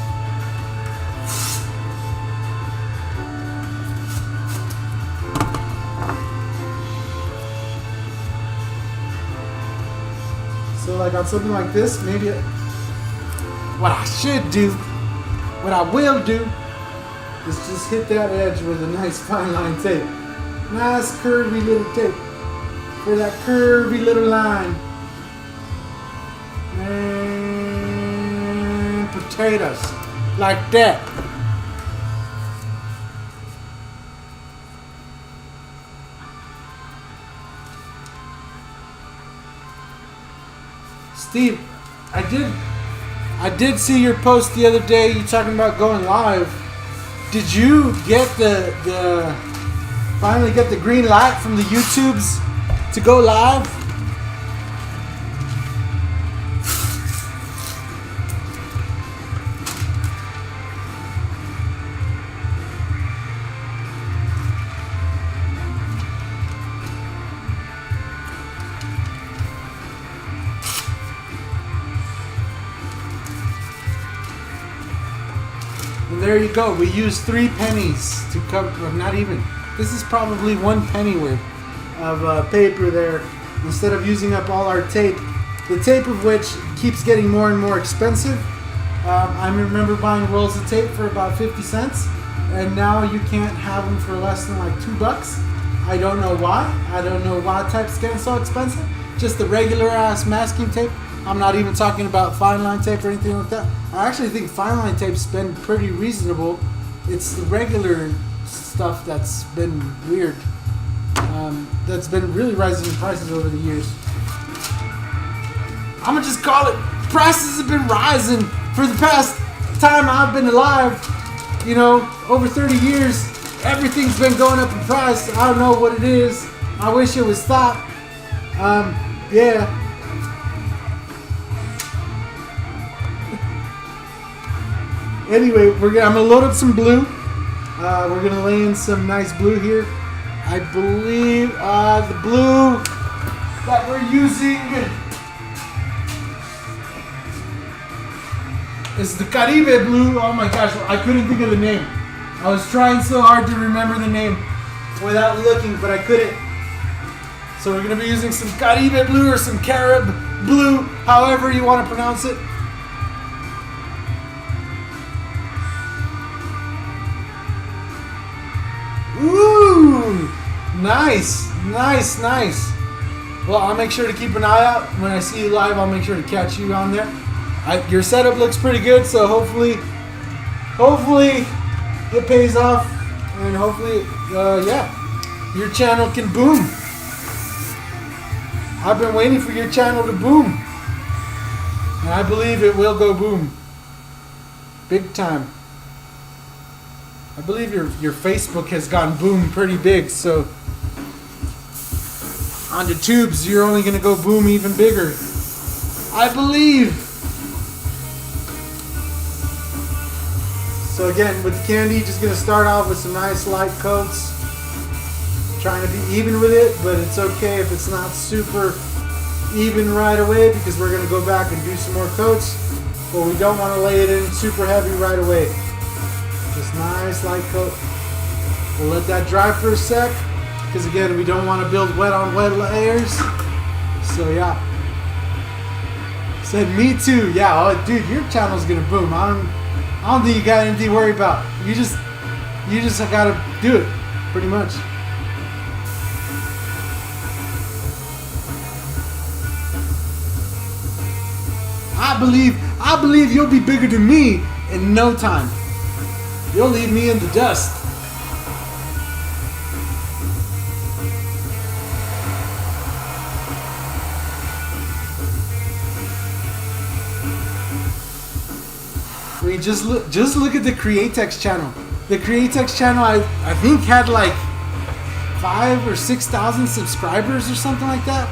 Speaker 2: So like on something like this, maybe what I should do, what I will do, is just hit that edge with a nice fine line tape. Nice curvy little tape for that curvy little line. And potatoes, like that. Steve, I did see your post the other day. You talking about going live. Did you get finally get the green light from the YouTubes to go live? there you go. We used 3 pennies to cover, or not even. This is probably 1 penny worth of paper there. Instead of using up all our tape, the tape of which keeps getting more and more expensive. I remember buying rolls of tape for about 50 cents, and now you can't have them for less than like $2. I don't know why. I don't know why tape's getting so expensive. Just the regular ass masking tape. I'm not even talking about fine line tape or anything like that. I actually think fine line tape's been pretty reasonable. It's the regular stuff that's been weird. That's been really rising in prices over the years. I'm gonna just call it, prices have been rising for the past time I've been alive. You know, over 30 years, everything's been going up in price. I don't know what it is. I wish it was stopped. Yeah. Anyway, I'm gonna load up some blue. We're gonna lay in some nice blue here. I believe the blue that we're using is the Caribe blue. Oh my gosh, I couldn't think of the name. I was trying so hard to remember the name without looking, but I couldn't. So we're gonna be using some Caribe blue or some Carib blue, however you want to pronounce it. Ooh, nice, nice, nice. Well, I'll make sure to keep an eye out. When I see you live, I'll make sure to catch you on there. Your setup looks pretty good, so hopefully it pays off, and hopefully, yeah, your channel can boom. I've been waiting for your channel to boom, and I believe it will go boom, big time. I believe your Facebook has gone boom pretty big, so on the tubes you're only gonna go boom even bigger, I believe. So again, with the candy, just gonna start off with some nice light coats. Trying to be even with it, but it's okay if it's not super even right away, because we're gonna go back and do some more coats, but we don't want to lay it in super heavy right away. Just nice light coat. We'll let that dry for a sec, because again, we don't want to build wet on wet layers. So yeah. Said me too. Yeah, oh, dude, your channel's gonna boom. I don't think you got anything to worry about. You just gotta do it, pretty much. I believe you'll be bigger than me in no time. You'll leave me in the dust. I mean, just look at the Createx channel. The Createx channel, I think had like 5,000 or 6,000 subscribers or something like that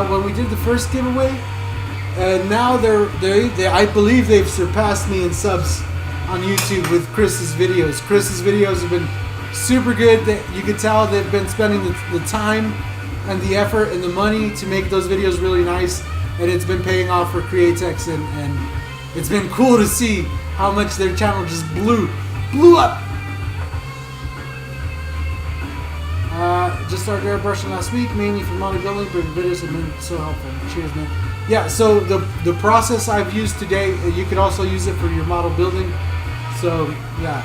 Speaker 2: when we did the first giveaway, and now they I believe they've surpassed me in subs on YouTube with Chris's videos. Chris's videos have been super good. You can tell they've been spending the time and the effort and the money to make those videos really nice, and it's been paying off for Createx, and it's been cool to see how much their channel just blew up. Just started airbrushing last week, mainly for model building, but the videos have been so helpful. Cheers, man. Yeah, so the process I've used today, you could also use it for your model building. So yeah,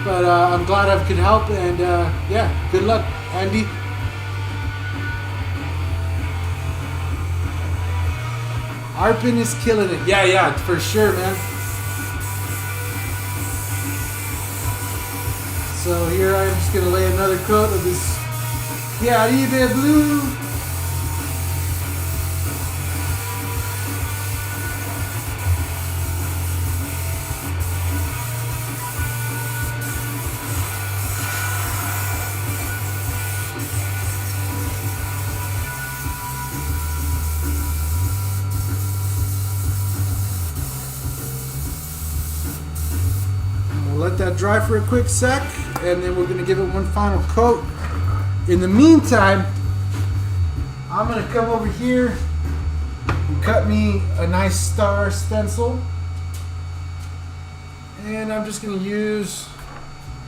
Speaker 2: but I'm glad I could help, and yeah, good luck, Andy. Arpin is killing it. Yeah, for sure, man. So here I'm just gonna lay another coat of this Caribe blue. Let that dry for a quick sec, and then we're going to give it one final coat. In the meantime, I'm going to come over here and cut me a nice star stencil. And I'm just going to use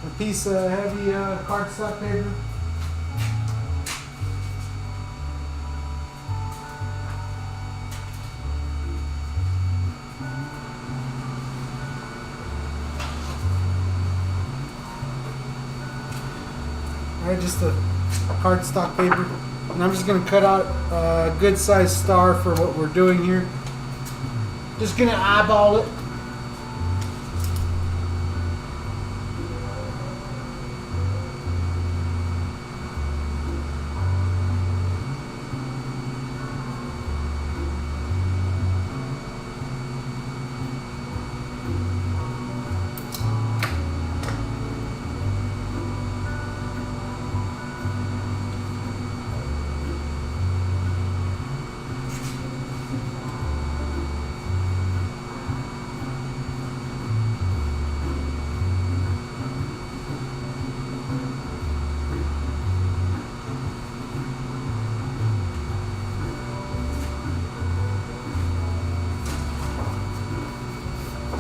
Speaker 2: a piece of heavy cardstock paper. Alright, just a cardstock paper. And I'm just going to cut out a good sized star for what we're doing here. Just going to eyeball it.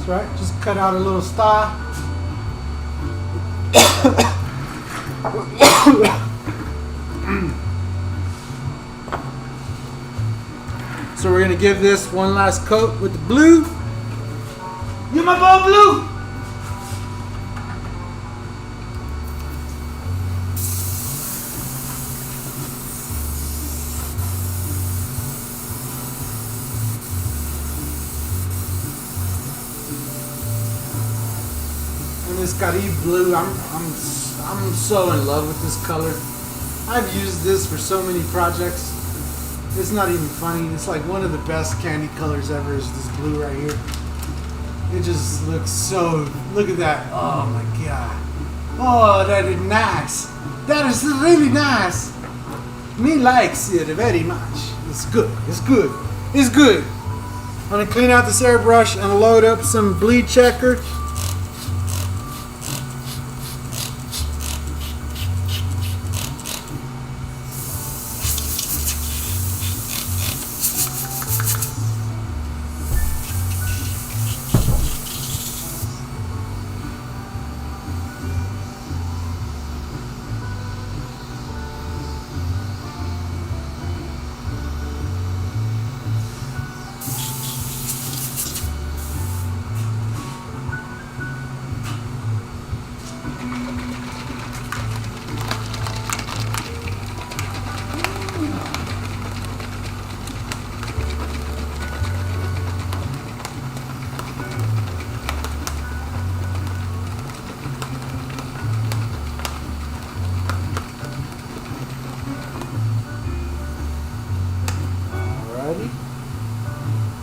Speaker 2: Right, just cut out a little star. So we're gonna give this one last coat with the blue. Get my ball blue. This Caribe blue, I'm so in love with this color. I've used this for so many projects. It's not even funny. It's like one of the best candy colors ever is this blue right here. It just looks so, look at that. Oh my God. Oh, that is nice. That is really nice. Me likes it very much. It's good, it's good, it's good. I'm gonna clean out this airbrush and load up some bleed checker.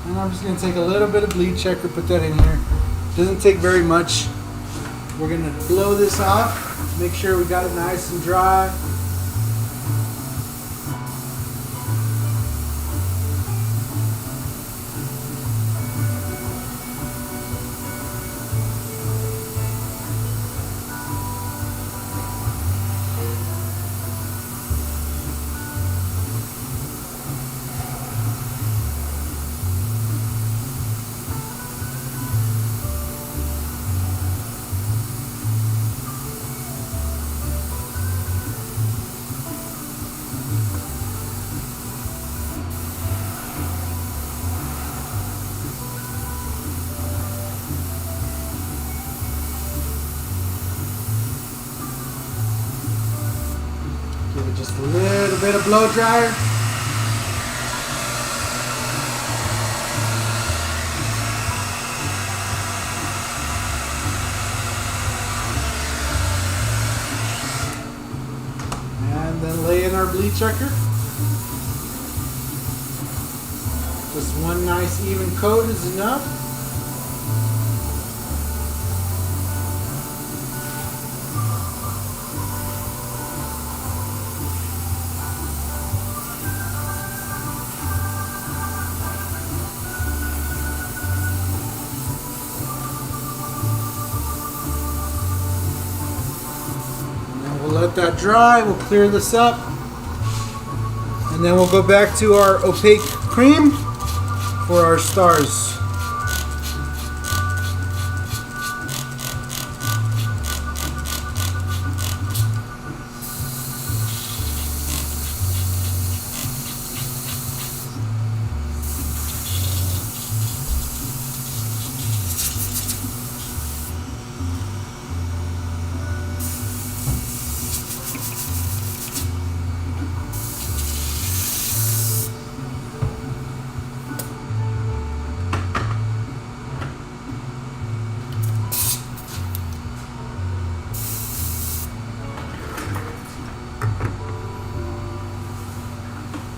Speaker 2: And I'm just going to take a little bit of bleed checker, put that in here. Doesn't take very much. We're going to blow this off, make sure we got it nice and dry. Give it just a little bit of blow dryer. And then lay in our bleed checker. Just one nice even coat is enough. We'll let that dry, we'll clear this up, and then we'll go back to our opaque cream for our stars.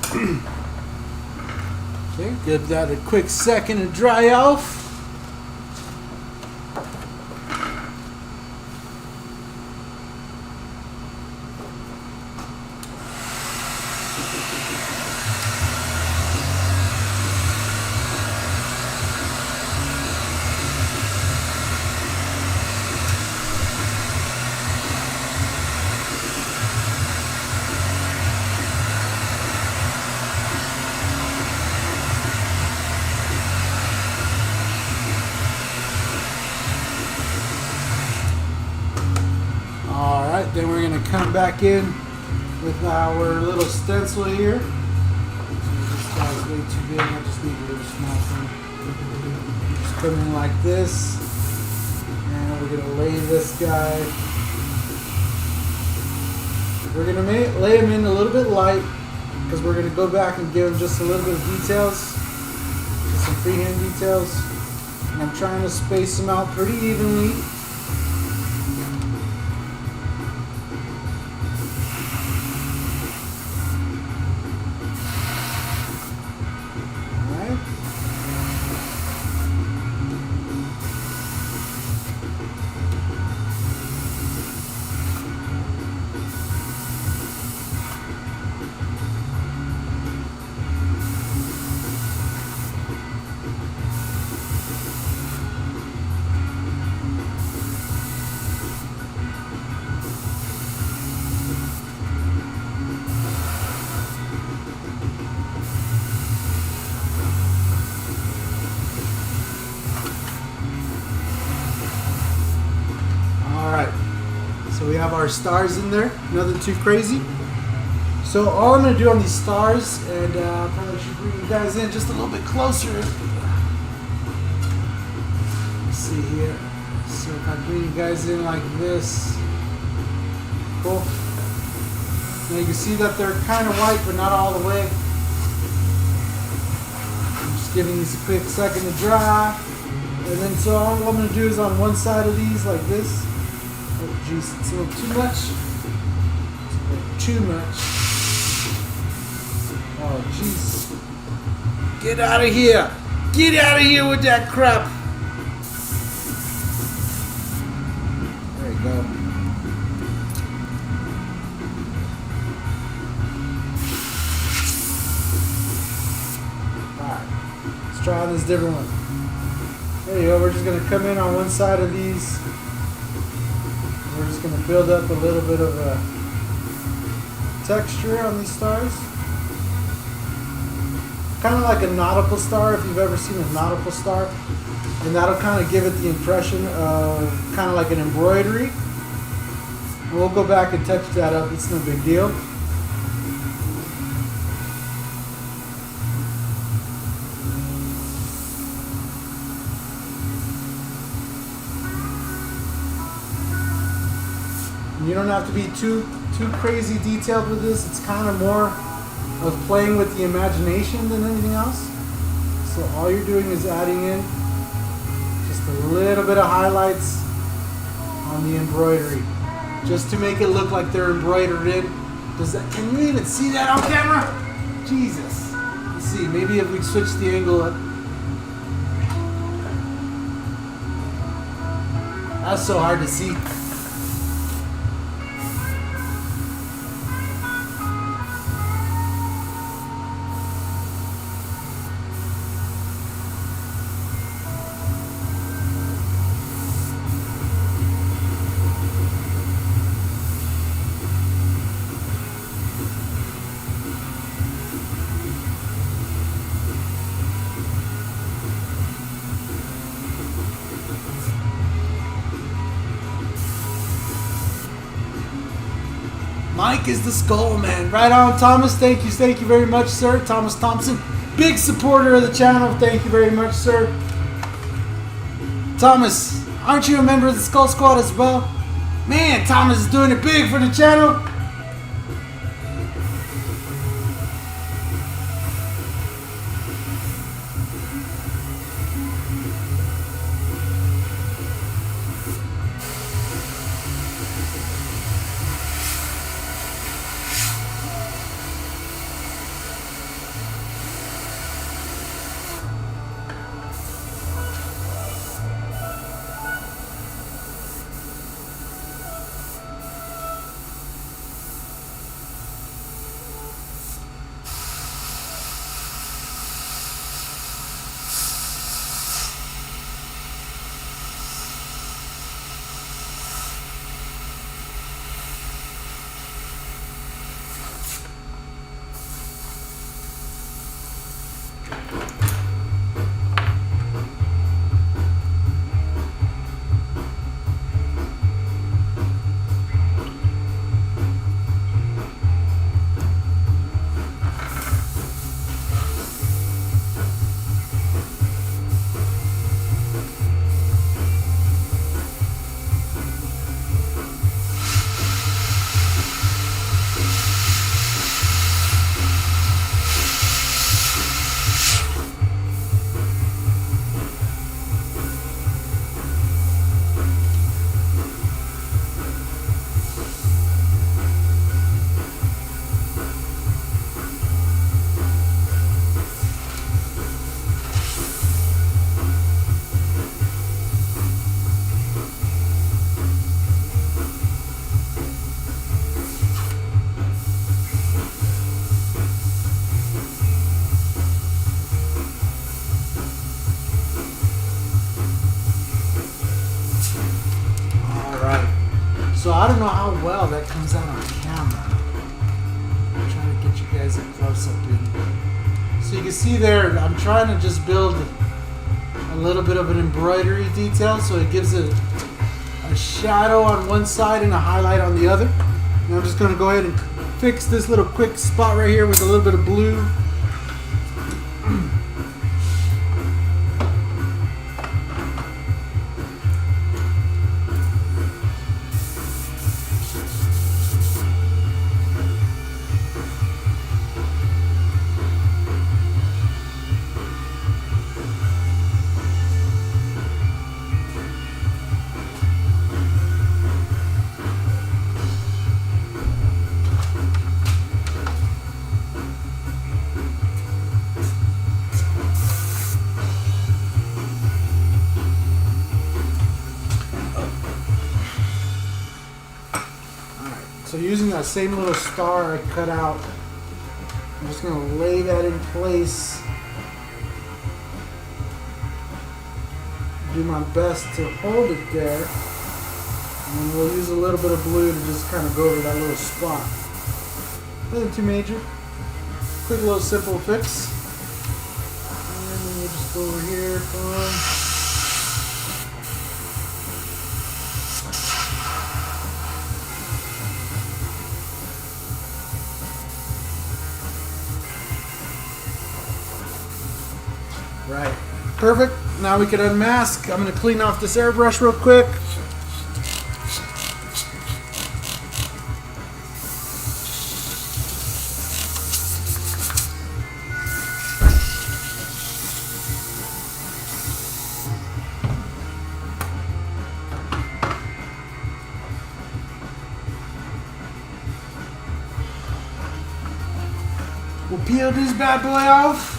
Speaker 2: Okay, give that a quick second to dry off. Alright, then we're going to come back in with our little stencil here. This guy's way too big, I just need a little small thing. Just come in like this, and we're going to lay this guy. We're going to lay him in a little bit light, because we're going to go back and give him just a little bit of details, just some freehand details. And I'm trying to space them out pretty evenly. So we have our stars in there, nothing too crazy. So all I'm going to do on these stars, and probably should bring you guys in just a little bit closer. Let's see here. So if I bring you guys in like this, cool. Now you can see that they're kind of white, but not all the way. I'm just giving these a quick second to dry. And then so all I'm going to do is on one side of these like this. Oh jeez, it's a little too much. It's a little too much. Oh jeez. Get out of here. Get out of here with that crap. There you go. Alright. Let's try this different one. There you go. We're just going to come in on one side of these. We're just going to build up a little bit of a texture on these stars. Kind of like a nautical star, if you've ever seen a nautical star. And that'll kind of give it the impression of kind of like an embroidery. And we'll go back and touch that up. It's no big deal. You don't have to be too crazy detailed with this. It's kind of more of playing with the imagination than anything else. So all you're doing is adding in just a little bit of highlights on the embroidery, just to make it look like they're embroidered in. Can you even see that on camera? Jesus. Let's see, maybe if we switch the angle up. That's so hard to see. Mike is the skull man. Right on, Thomas. Thank you very much, sir. Thomas Thompson, big supporter of the channel. Thank you very much, sir. Thomas, aren't you a member of the Skull Squad as well? Man, Thomas is doing it big for the channel. I don't know how well that comes out on camera. I'm trying to get you guys a close up in. So you can see there, I'm trying to just build a little bit of an embroidery detail, so it gives it a shadow on one side and a highlight on the other. And I'm just going to go ahead and fix this little quick spot right here with a little bit of blue. So using that same little star I cut out, I'm just going to lay that in place. Do my best to hold it there. And then we'll use a little bit of blue to just kind of go over that little spot. Nothing too major. Quick little simple fix. And then we'll just go over here. Boom. Right, perfect. Now we can unmask. I'm going to clean off this airbrush real quick. We'll peel this bad boy off.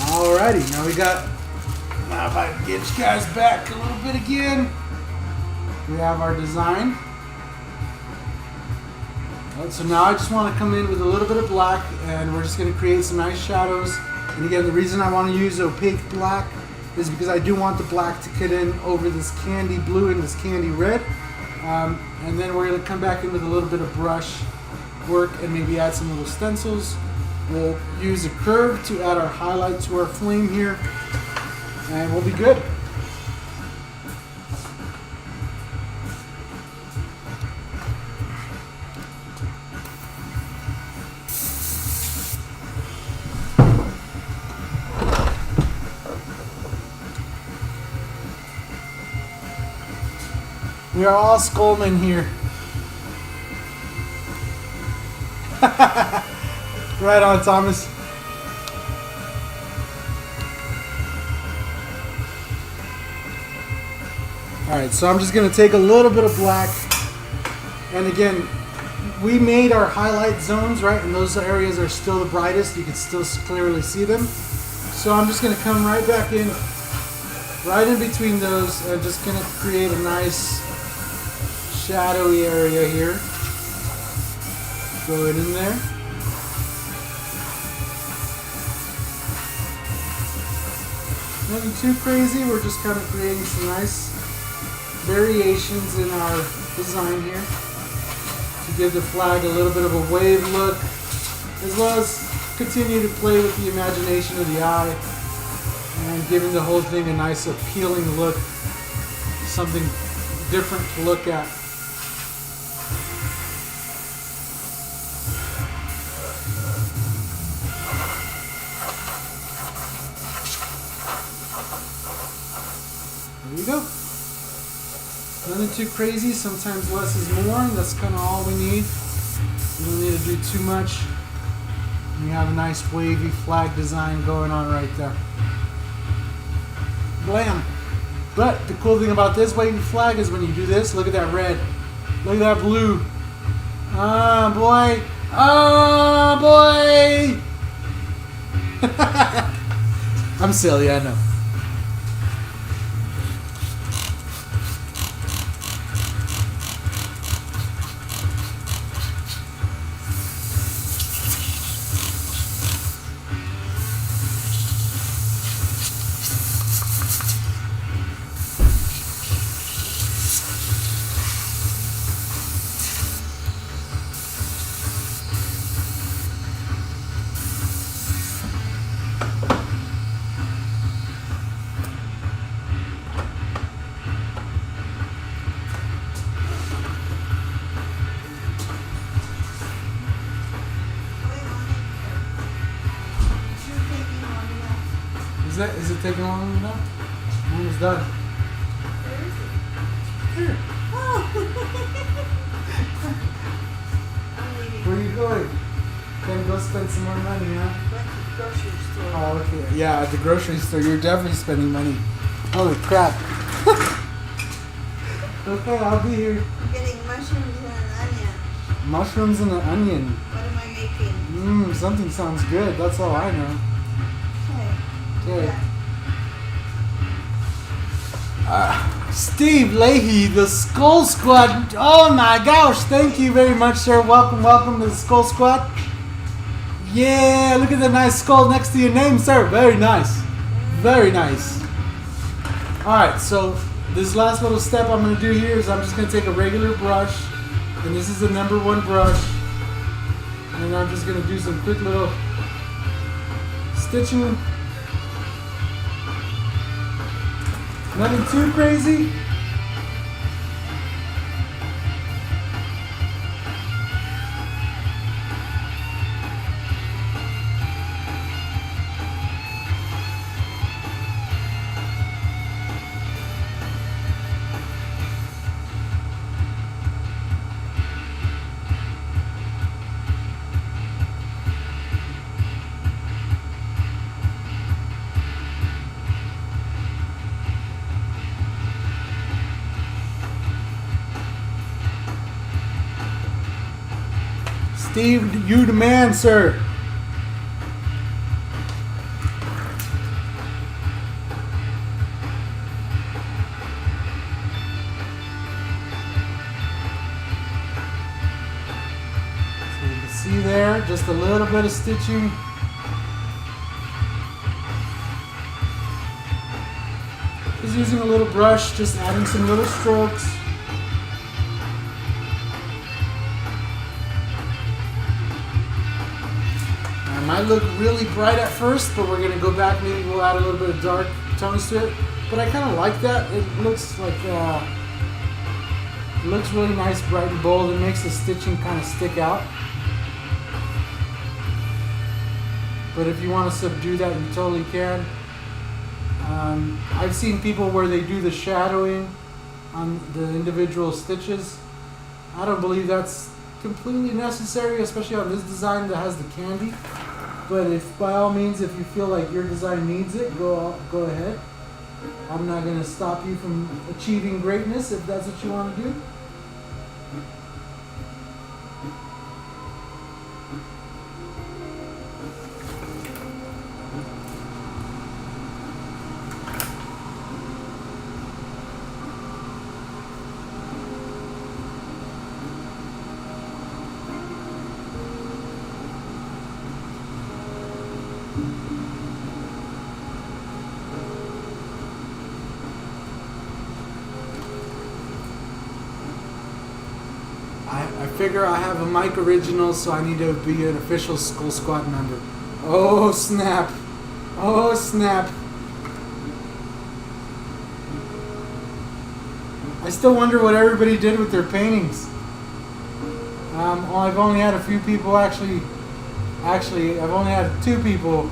Speaker 2: Alrighty, now if I can get you guys back a little bit again, we have our design. Alright, so now I just want to come in with a little bit of black, and we're just going to create some nice shadows. And again, the reason I want to use opaque black is because I do want the black to get in over this candy blue and this candy red. And then we're going to come back in with a little bit of brush work and maybe add some little stencils. We'll use a curve to add our highlight to our flame here, and we'll be good. We are all Skullmen here. Right on, Thomas. Alright, so I'm just going to take a little bit of black. And again, we made our highlight zones, right? And those areas are still the brightest. You can still clearly see them. So I'm just going to come right back in, right in between those, and just going to create a nice shadowy area here. Throw it in there. Nothing too crazy, we're just kind of creating some nice variations in our design here to give the flag a little bit of a wave look, as well as continue to play with the imagination of the eye and giving the whole thing a nice appealing look, something different to look at. There you go. Nothing too crazy. Sometimes less is more, and that's kind of all we need. You don't need to do too much. And you have a nice wavy flag design going on right there. Blam! But the cool thing about this wavy flag is when you do this, look at that red. Look at that blue. Ah, boy. Ah, boy! I'm silly, I know. Is it taking long enough? I'm almost done.
Speaker 3: Where is it?
Speaker 2: Here.
Speaker 3: Oh. I'm leaving.
Speaker 2: Where are you going? Gonna go spend some more money, huh?
Speaker 3: Went to the grocery store.
Speaker 2: Oh, okay. Yeah, at the grocery store, you're definitely spending money. Holy crap. Okay, I'll be here.
Speaker 3: I'm getting mushrooms and an onion.
Speaker 2: Mushrooms and an onion.
Speaker 3: What am I making?
Speaker 2: Something sounds good. That's all I know.
Speaker 3: Okay.
Speaker 2: Okay. Steve Leahy, the Skull Squad. Oh my gosh, thank you very much, sir. Welcome to the Skull Squad. Yeah, look at the nice skull next to your name, sir. Very nice. Very nice. Alright, so this last little step I'm going to do here is I'm just going to take a regular brush, and this is the number 1 brush, and I'm just going to do some quick little stitching. Nothing too crazy. Steve, you the man, sir. So you can see there, just a little bit of stitching. Just using a little brush, just adding some little strokes. Might look really bright at first, but we're gonna go back. Maybe we'll add a little bit of dark tones to it. But I kind of like that. It looks like it looks really nice, bright and bold. It makes the stitching kind of stick out. But if you want to subdue that, you totally can. I've seen people where they do the shadowing on the individual stitches. I don't believe that's completely necessary, especially on this design that has the candy. But if, by all means, if you feel like your design needs it, go ahead. I'm not going to stop you from achieving greatness if that's what you want to do. I figure I have a mic original, so I need to be an official Skull Squad member. Oh snap! Oh snap! I still wonder what everybody did with their paintings. I've only had a few people actually, I've only had 2 people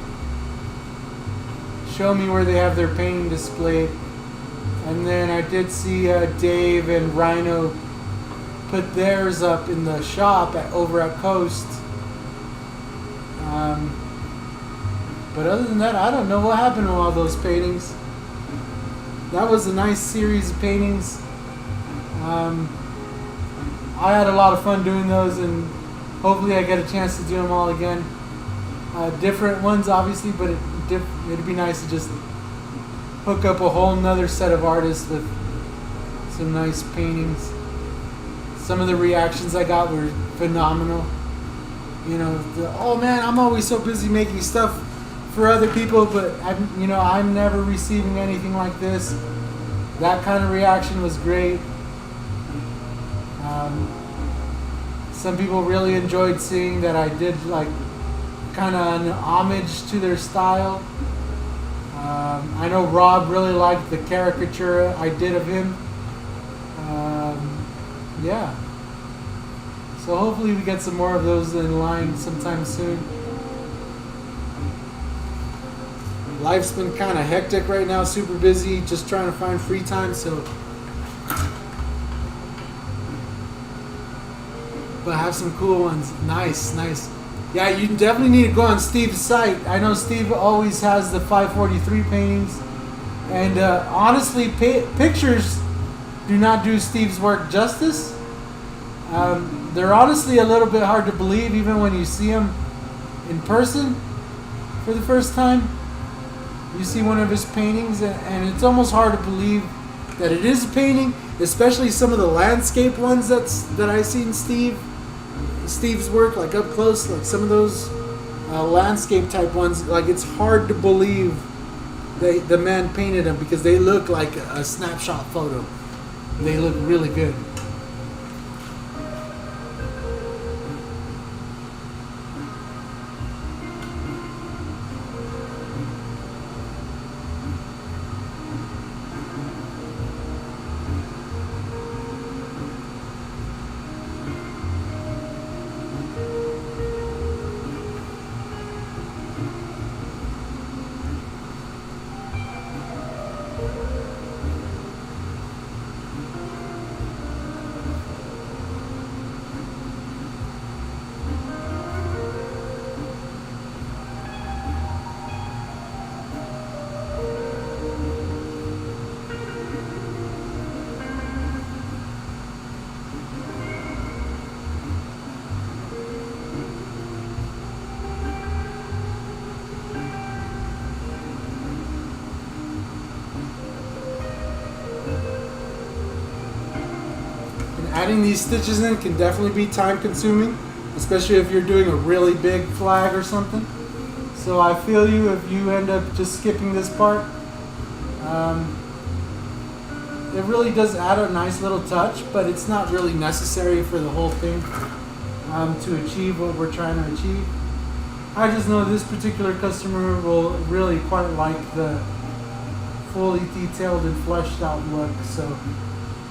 Speaker 2: show me where they have their painting displayed. And then I did see Dave and Rhino put theirs up in the shop over at Coast. But other than that, I don't know what happened to all those paintings. That was a nice series of paintings. I had a lot of fun doing those, and hopefully I get a chance to do them all again. Different ones, obviously, but it'd be nice to just hook up a whole nother set of artists with some nice paintings. Some of the reactions I got were phenomenal. You know, oh man, I'm always so busy making stuff for other people, but I'm never receiving anything like this. That kind of reaction was great. Some people really enjoyed seeing that I did like kind of an homage to their style. I know Rob really liked the caricature I did of him. Yeah. So hopefully we get some more of those in line sometime soon. life's been kind of hectic right now, super busy, just trying to find free time, so. But I have some cool ones. Nice, nice. Yeah, you definitely need to go on Steve's site. I know Steve always has the 543 paintings. And honestly, pictures do not do Steve's work justice. They're honestly a little bit hard to believe even when you see them in person for the first time. You see one of his paintings and it's almost hard to believe that it is a painting, especially some of the landscape ones that I've seen Steve's work, like up close, like some of those landscape type ones. Like, it's hard to believe the man painted them because they look like a snapshot photo. They look really good. Adding these stitches in can definitely be time consuming, especially if you're doing a really big flag or something. So I feel you if you end up just skipping this part. It really does add a nice little touch, but it's not really necessary for the whole thing to achieve what we're trying to achieve. I just know this particular customer will really quite like the fully detailed and fleshed out look, so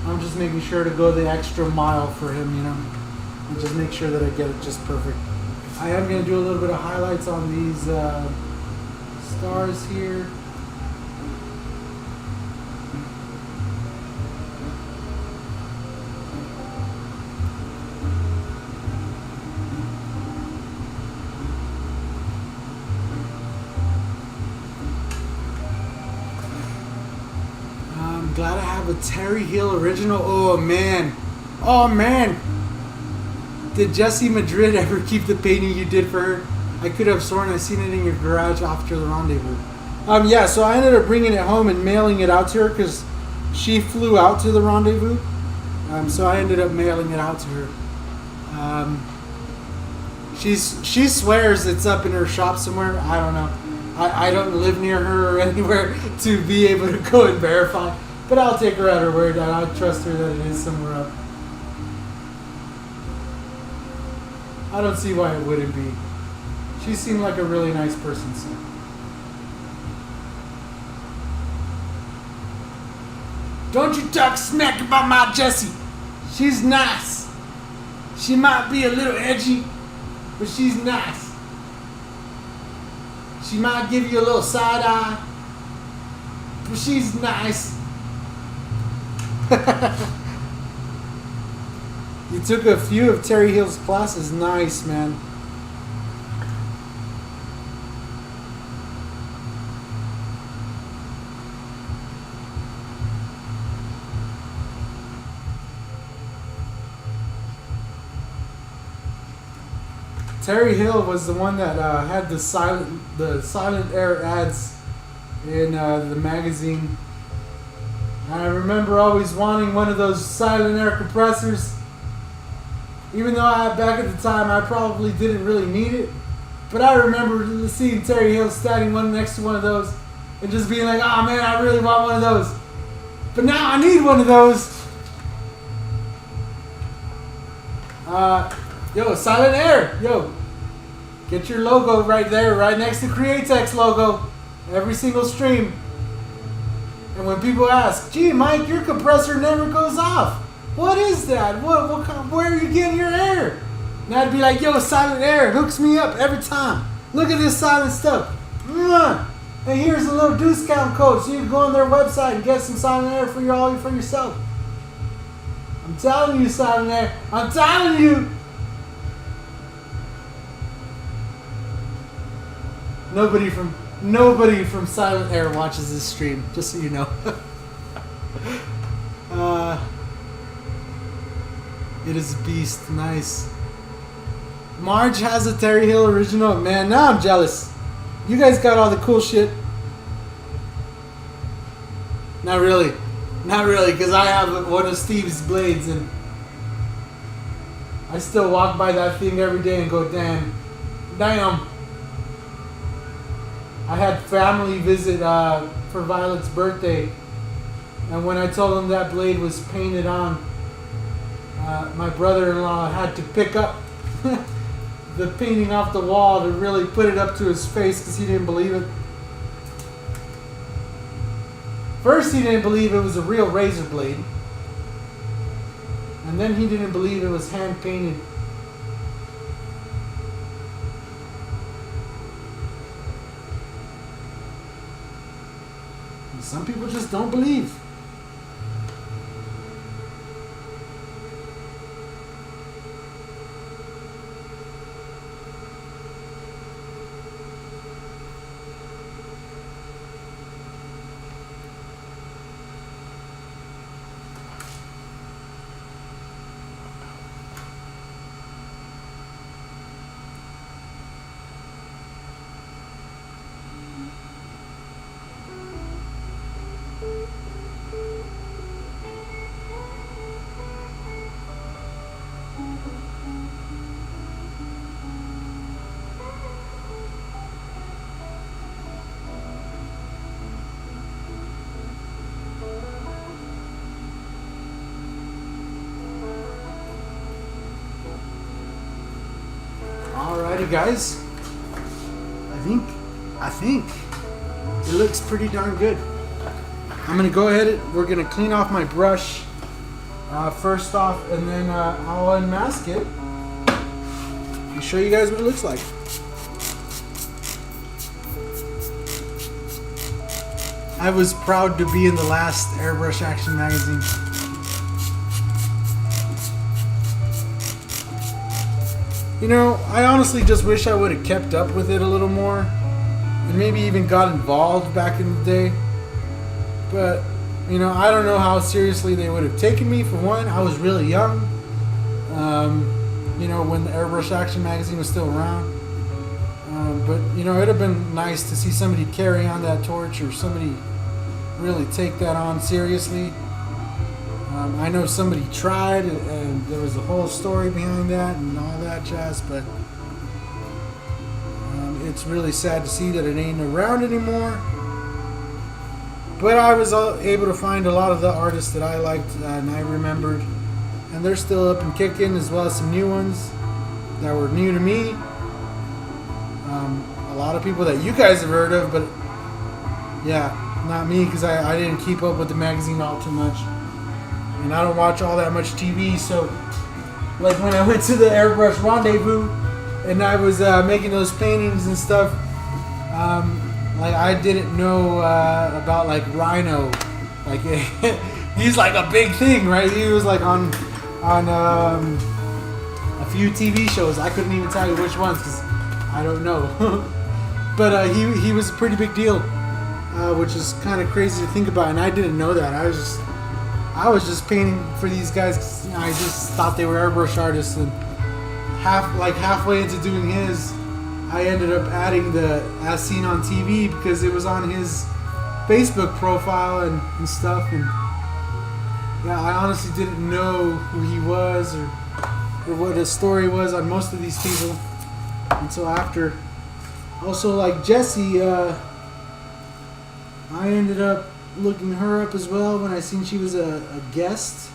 Speaker 2: I'm just making sure to go the extra mile for him, you know, and just make sure that I get it just perfect. I am going to do a little bit of highlights on these stars here. Glad I have a Terry Hill original. Oh man. Did Jessie Madrid ever keep the painting you did for her? I could have sworn I seen it in your garage after the rendezvous. Yeah, so I ended up bringing it home and mailing it out to her because she flew out to the rendezvous. So I ended up mailing it out to her. She swears it's up in her shop somewhere. I don't know. I don't live near her or anywhere to be able to go and verify. But I'll take her at her word. I trust her that it is somewhere up. I don't see why it wouldn't be. She seemed like a really nice person, so. Don't you talk smack about my Jessie. She's nice. She might be a little edgy, but she's nice. She might give you a little side eye, but she's nice. You took a few of Terry Hill's classes. Nice, man. Terry Hill was the one that had the silent air ads in the magazine. I remember always wanting one of those silent air compressors. Even though back at the time I probably didn't really need it. But I remember seeing Terry Hill standing one next to one of those and just being like, oh man, I really want one of those. But now I need one of those. Yo, silent air. Yo, get your logo right there, right next to Createx logo. Every single stream. And when people ask, gee, Mike, your compressor never goes off. What is that? Where are you getting your air? And I'd be like, yo, silent air hooks me up every time. Look at this silent stuff. And here's a little discount code so you can go on their website and get some Silent Air for yourself. I'm telling you, Silent Air. I'm telling you. Nobody from Silent Air watches this stream, just so you know. It is a beast. Nice. Marge has a Terry Hill original. Man, now I'm jealous. You guys got all the cool shit. Not really, because I have one of Steve's blades, and I still walk by that thing every day and go, damn. I had family visit for Violet's birthday, and when I told them that blade was painted on, my brother-in-law had to pick up the painting off the wall to really put it up to his face because he didn't believe it. First, he didn't believe it was a real razor blade, and then he didn't believe it was hand painted. And some people just don't believe. Alrighty, guys. I think it looks pretty darn good. I'm gonna go ahead. We're gonna clean off my brush first off, and then I'll unmask it and show you guys what it looks like. I was proud to be in the last Airbrush Action magazine. You know, I honestly just wish I would have kept up with it a little more and maybe even got involved back in the day. But, you know, I don't know how seriously they would have taken me. For one, I was really young, you know, when the Airbrush Action magazine was still around. But, you know, it would have been nice to see somebody carry on that torch, or somebody really take that on seriously. I know somebody tried, and there was a whole story behind that and all that jazz, but it's really sad to see that it ain't around anymore. But I was able to find a lot of the artists that I liked and I remembered, and they're still up and kicking, as well as some new ones that were new to me. A lot of people that you guys have heard of, but yeah, not me, because I didn't keep up with the magazine all too much. And I don't watch all that much TV, so like when I went to the Airbrush Rendezvous and I was making those paintings and stuff, like I didn't know about like Rhino, like he's like a big thing, right? He was like on a few TV shows. I couldn't even tell you which ones because I don't know, but he was a pretty big deal, which is kind of crazy to think about, and I didn't know that. I was just painting for these guys 'cause, you know, I just thought they were airbrush artists, and halfway into doing his, I ended up adding the As Seen on TV because it was on his Facebook profile and stuff, and yeah, I honestly didn't know who he was or what his story was on most of these people until after. Also, like Jessie, I ended up looking her up as well when I seen she was a guest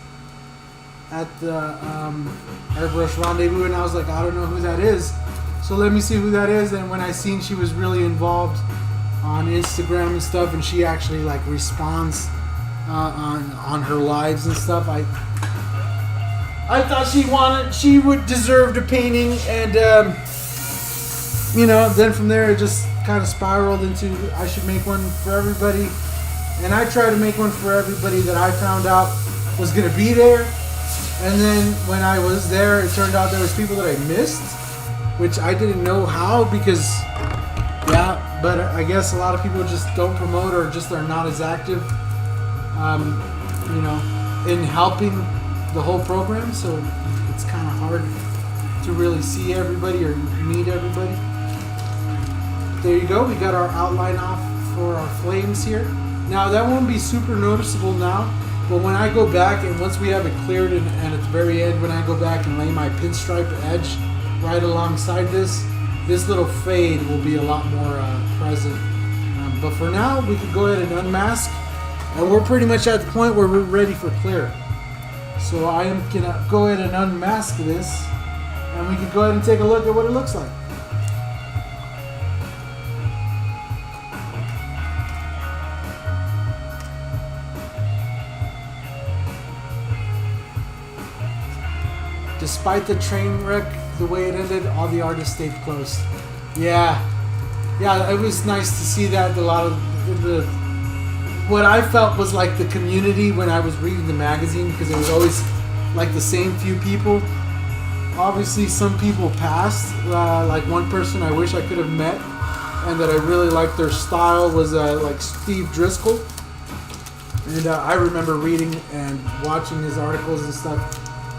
Speaker 2: at the Airbrush Rendezvous, and I was like, I don't know who that is, so let me see who that is. And when I seen she was really involved on Instagram and stuff, and she actually like responds on her lives and stuff, I thought she would deserve the painting, and you know, then from there it just kind of spiraled into I should make one for everybody. And I tried to make one for everybody that I found out was going to be there. And then when I was there, it turned out there was people that I missed, which I didn't know how because, yeah, but I guess a lot of people just don't promote or just are not as active, you know, in helping the whole program. So it's kind of hard to really see everybody or meet everybody. There you go. We got our outline off for our flames here. Now that won't be super noticeable now, but when I go back and once we have it cleared and at the very end, when I go back and lay my pinstripe edge right alongside this little fade will be a lot more present. But for now, we can go ahead and unmask, and we're pretty much at the point where we're ready for clear. So I am gonna go ahead and unmask this, and we can go ahead and take a look at what it looks like. Despite the train wreck, the way it ended, all the artists stayed close. Yeah, it was nice to see that a lot of what I felt was like the community when I was reading the magazine, because it was always like the same few people. Obviously, some people passed. Like one person I wish I could have met, and that I really liked their style was like Steve Driscoll. And I remember reading and watching his articles and stuff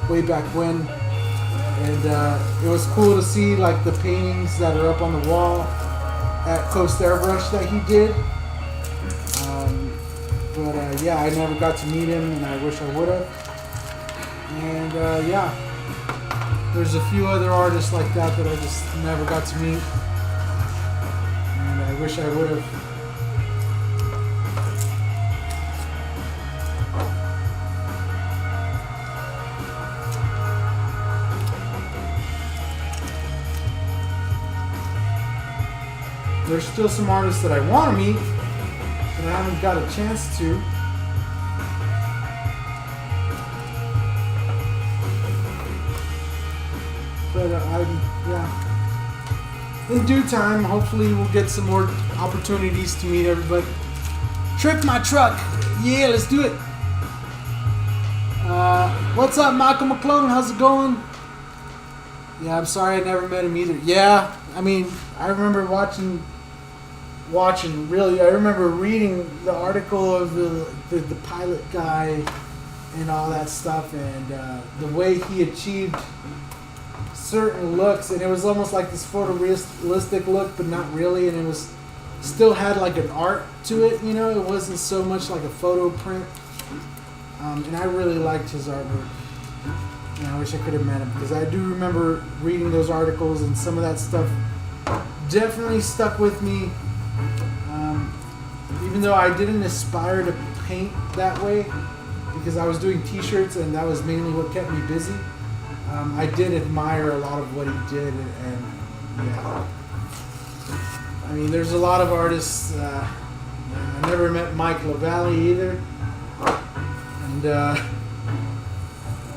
Speaker 2: way back when, and it was cool to see like the paintings that are up on the wall at Coast Airbrush that he did. But yeah, I never got to meet him, and I wish I would have. And yeah, there's a few other artists like that that I just never got to meet, and I wish I would have. There's still some artists that I want to meet, but I haven't got a chance to. But yeah, in due time, hopefully we'll get some more opportunities to meet everybody. Trick my truck, yeah, let's do it. What's up, Michael McClone? How's it going? Yeah, I'm sorry I never met him either. Yeah, I mean, I remember watching. Really, I remember reading the article of the pilot guy and all that stuff, and the way he achieved certain looks, and it was almost like this photorealistic look, but not really, and it was still had like an art to it, you know. It wasn't so much like a photo print, and I really liked his artwork. And I wish I could have met him, because I do remember reading those articles, and some of that stuff definitely stuck with me. Even though I didn't aspire to paint that way, because I was doing t-shirts and that was mainly what kept me busy, I did admire a lot of what he did, and yeah. I mean, there's a lot of artists. I never met Mike LaValle either, and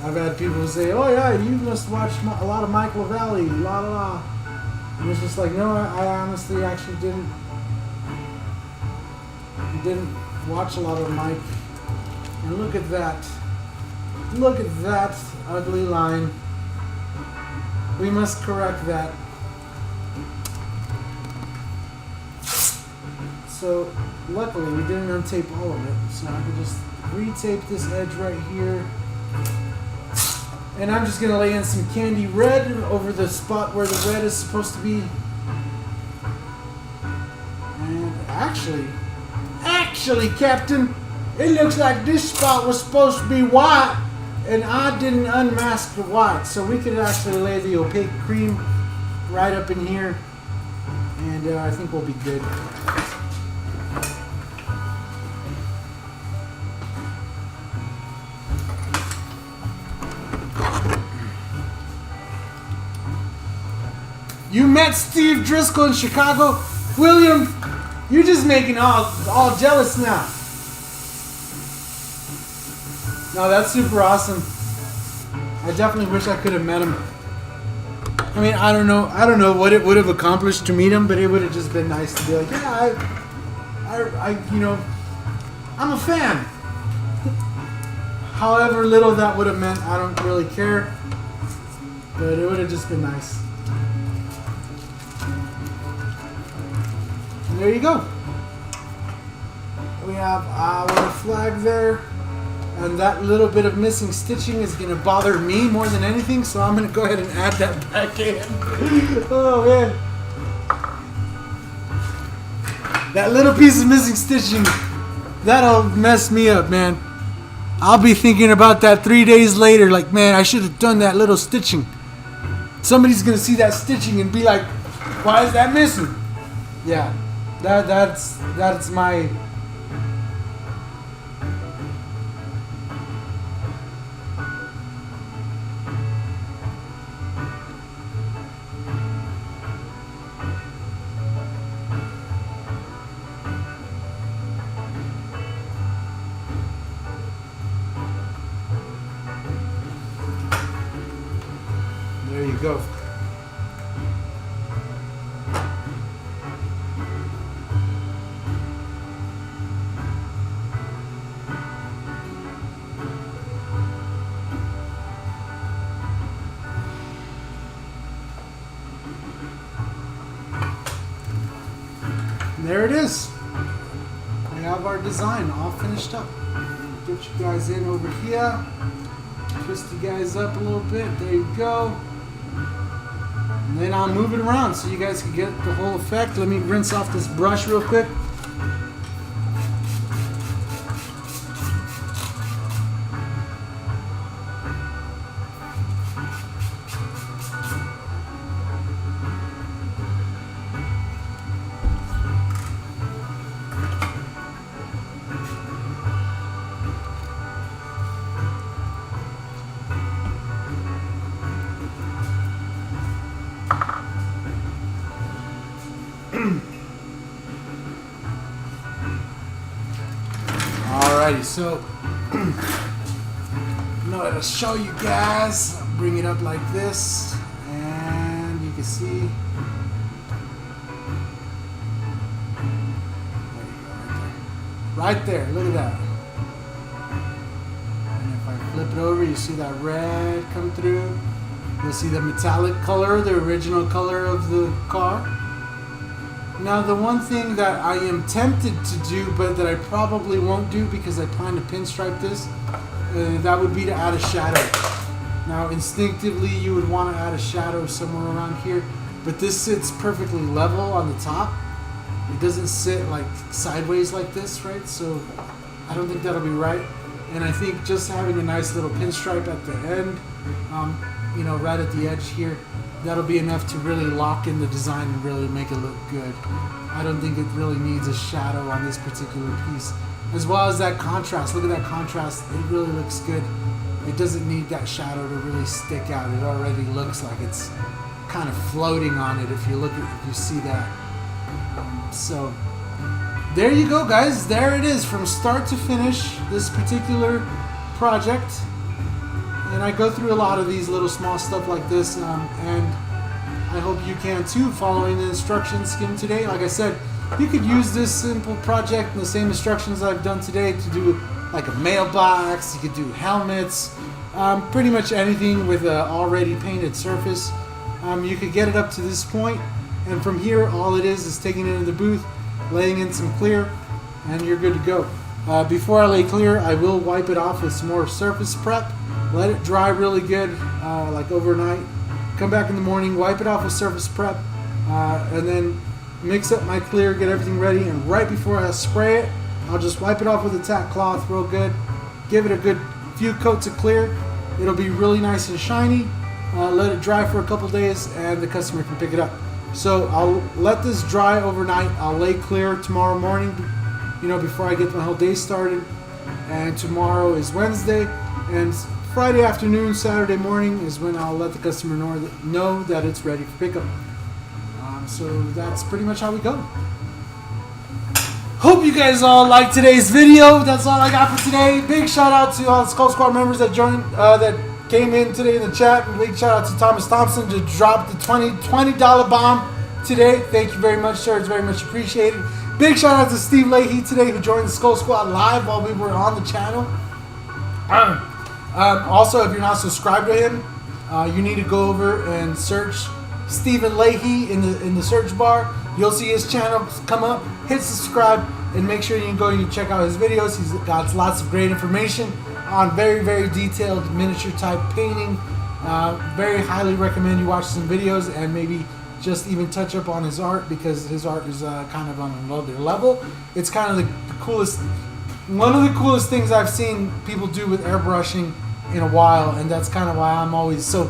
Speaker 2: I've had people say, "Oh yeah, you must watch a lot of Mike LaValle, la la la," and it's just like, no, I honestly actually didn't watch a lot of Mike. And look at that ugly line. We must correct that. So luckily we didn't untape all of it, so I could just retape this edge right here, and I'm just gonna lay in some candy red over the spot where the red is supposed to be. And actually, Captain, it looks like this spot was supposed to be white, and I didn't unmask the white, so we could actually lay the opaque cream right up in here, and I think we'll be good. You met Steve Driscoll in Chicago? William, you're just making all jealous now. No, that's super awesome. I definitely wish I could have met him. I mean, I don't know what it would have accomplished to meet him, but it would have just been nice to be like, yeah, you know, I'm a fan. However little that would have meant, I don't really care. But it would have just been nice. And there you go. We have our flag there. And that little bit of missing stitching is going to bother me more than anything. So I'm going to go ahead and add that back in. Oh, man. That little piece of missing stitching, that'll mess me up, man. I'll be thinking about that 3 days later. Like, man, I should have done that little stitching. Somebody's going to see that stitching and be like, why is that missing? Yeah, that's my... There you go. There it is. We have our design all finished up. Get you guys in over here. Twist you guys up a little bit. There you go. And then I'll move it around so you guys can get the whole effect. Let me rinse off this brush real quick. Alrighty, so now I'll show you guys. I'll bring it up like this, and you can see. There you go, right there. Look at that. And if I flip it over, you see that red come through. You'll see the metallic color, the original color of the car. Now the one thing that I am tempted to do, but that I probably won't do because I plan to pinstripe this, that would be to add a shadow. Now instinctively you would want to add a shadow somewhere around here, but this sits perfectly level on the top. It doesn't sit like sideways like this, right? So I don't think that'll be right. And I think just having a nice little pinstripe at the end, you know, right at the edge here, that'll be enough to really lock in the design and really make it look good. I don't think it really needs a shadow on this particular piece. As well as that contrast. Look at that contrast. It really looks good. It doesn't need that shadow to really stick out. It already looks like it's kind of floating on it if you see that. So there you go, guys. There it is from start to finish, this particular project. And I go through a lot of these little small stuff like this, and I hope you can too, following the instructions given today. Like I said, you could use this simple project in the same instructions I've done today to do like a mailbox. You could do helmets, pretty much anything with an already painted surface. You could get it up to this point, and from here all it is taking it into the booth, laying in some clear, and you're good to go. Before I lay clear, I will wipe it off with some more surface prep. Let it dry really good, like overnight. Come back in the morning, wipe it off with surface prep, and then mix up my clear, get everything ready, and right before I spray it, I'll just wipe it off with a tack cloth real good, give it a good few coats of clear. It'll be really nice and shiny. Let it dry for a couple days, and the customer can pick it up. So I'll let this dry overnight. I'll lay clear tomorrow morning, you know, before I get my whole day started. And tomorrow is Wednesday, and Friday afternoon, Saturday morning is when I'll let the customer know that it's ready for pickup. So that's pretty much how we go. Hope you guys all liked today's video. That's all I got for today. Big shout out to all the Skull Squad members that joined, that came in today in the chat. And big shout out to Thomas Thompson to drop the $20 bomb today. Thank you very much, sir. It's very much appreciated. Big shout out to Steve Leahy today, who joined the Skull Squad live while we were on the channel. Also, if you're not subscribed to him, you need to go over and search Stephen Leahy in the search bar. You'll see his channel come up. Hit subscribe and make sure you can go and check out his videos. He's got lots of great information on very, very detailed miniature type painting. Very highly recommend you watch some videos and maybe just even touch up on his art, because his art is kind of on another level. It's kind of the coolest, one of the coolest things I've seen people do with airbrushing in a while, and that's kind of why I'm always so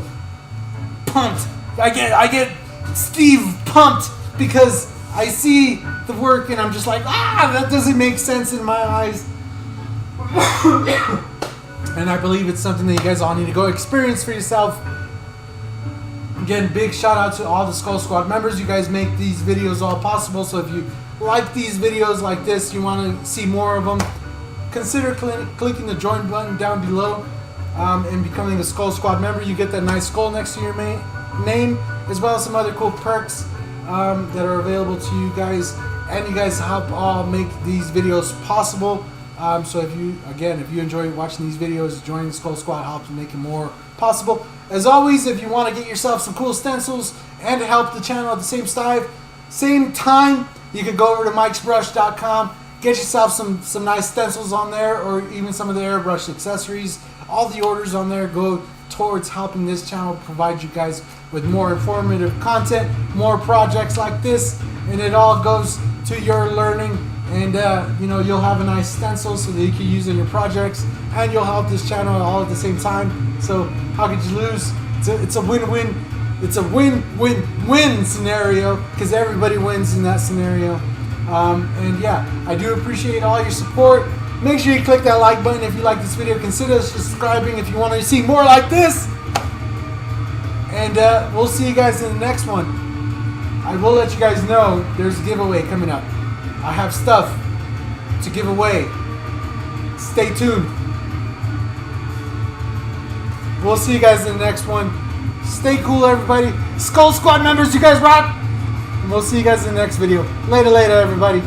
Speaker 2: pumped. I get Steve pumped because I see the work and I'm just like, that doesn't make sense in my eyes. And I believe it's something that you guys all need to go experience for yourself. Again, big shout out to all the Skull Squad members. You guys make these videos all possible. So if you like these videos like this, you want to see more of them, consider clicking the join button down below and becoming a Skull Squad member. You get that nice skull next to your name, as well as some other cool perks that are available to you guys. And you guys help all make these videos possible. So if you enjoy watching these videos, joining the Skull Squad helps make it more possible. As always, if you want to get yourself some cool stencils and to help the channel at the same time, you can go over to mikesbrush.com, get yourself some nice stencils on there, or even some of the airbrush accessories. All the orders on there go towards helping this channel provide you guys with more informative content, more projects like this, and it all goes to your learning. And you'll have a nice stencil so that you can use in your projects, and you'll help this channel all at the same time. So how could you lose? It's a win-win. It's a win-win-win scenario, because everybody wins in that scenario. And yeah, I do appreciate all your support. Make sure you click that like button if you like this video. Consider subscribing if you want to see more like this. And we'll see you guys in the next one. I will let you guys know there's a giveaway coming up. I have stuff to give away. Stay tuned. We'll see you guys in the next one. Stay cool, everybody. Skull Squad members, you guys rock. And we'll see you guys in the next video. Later, everybody.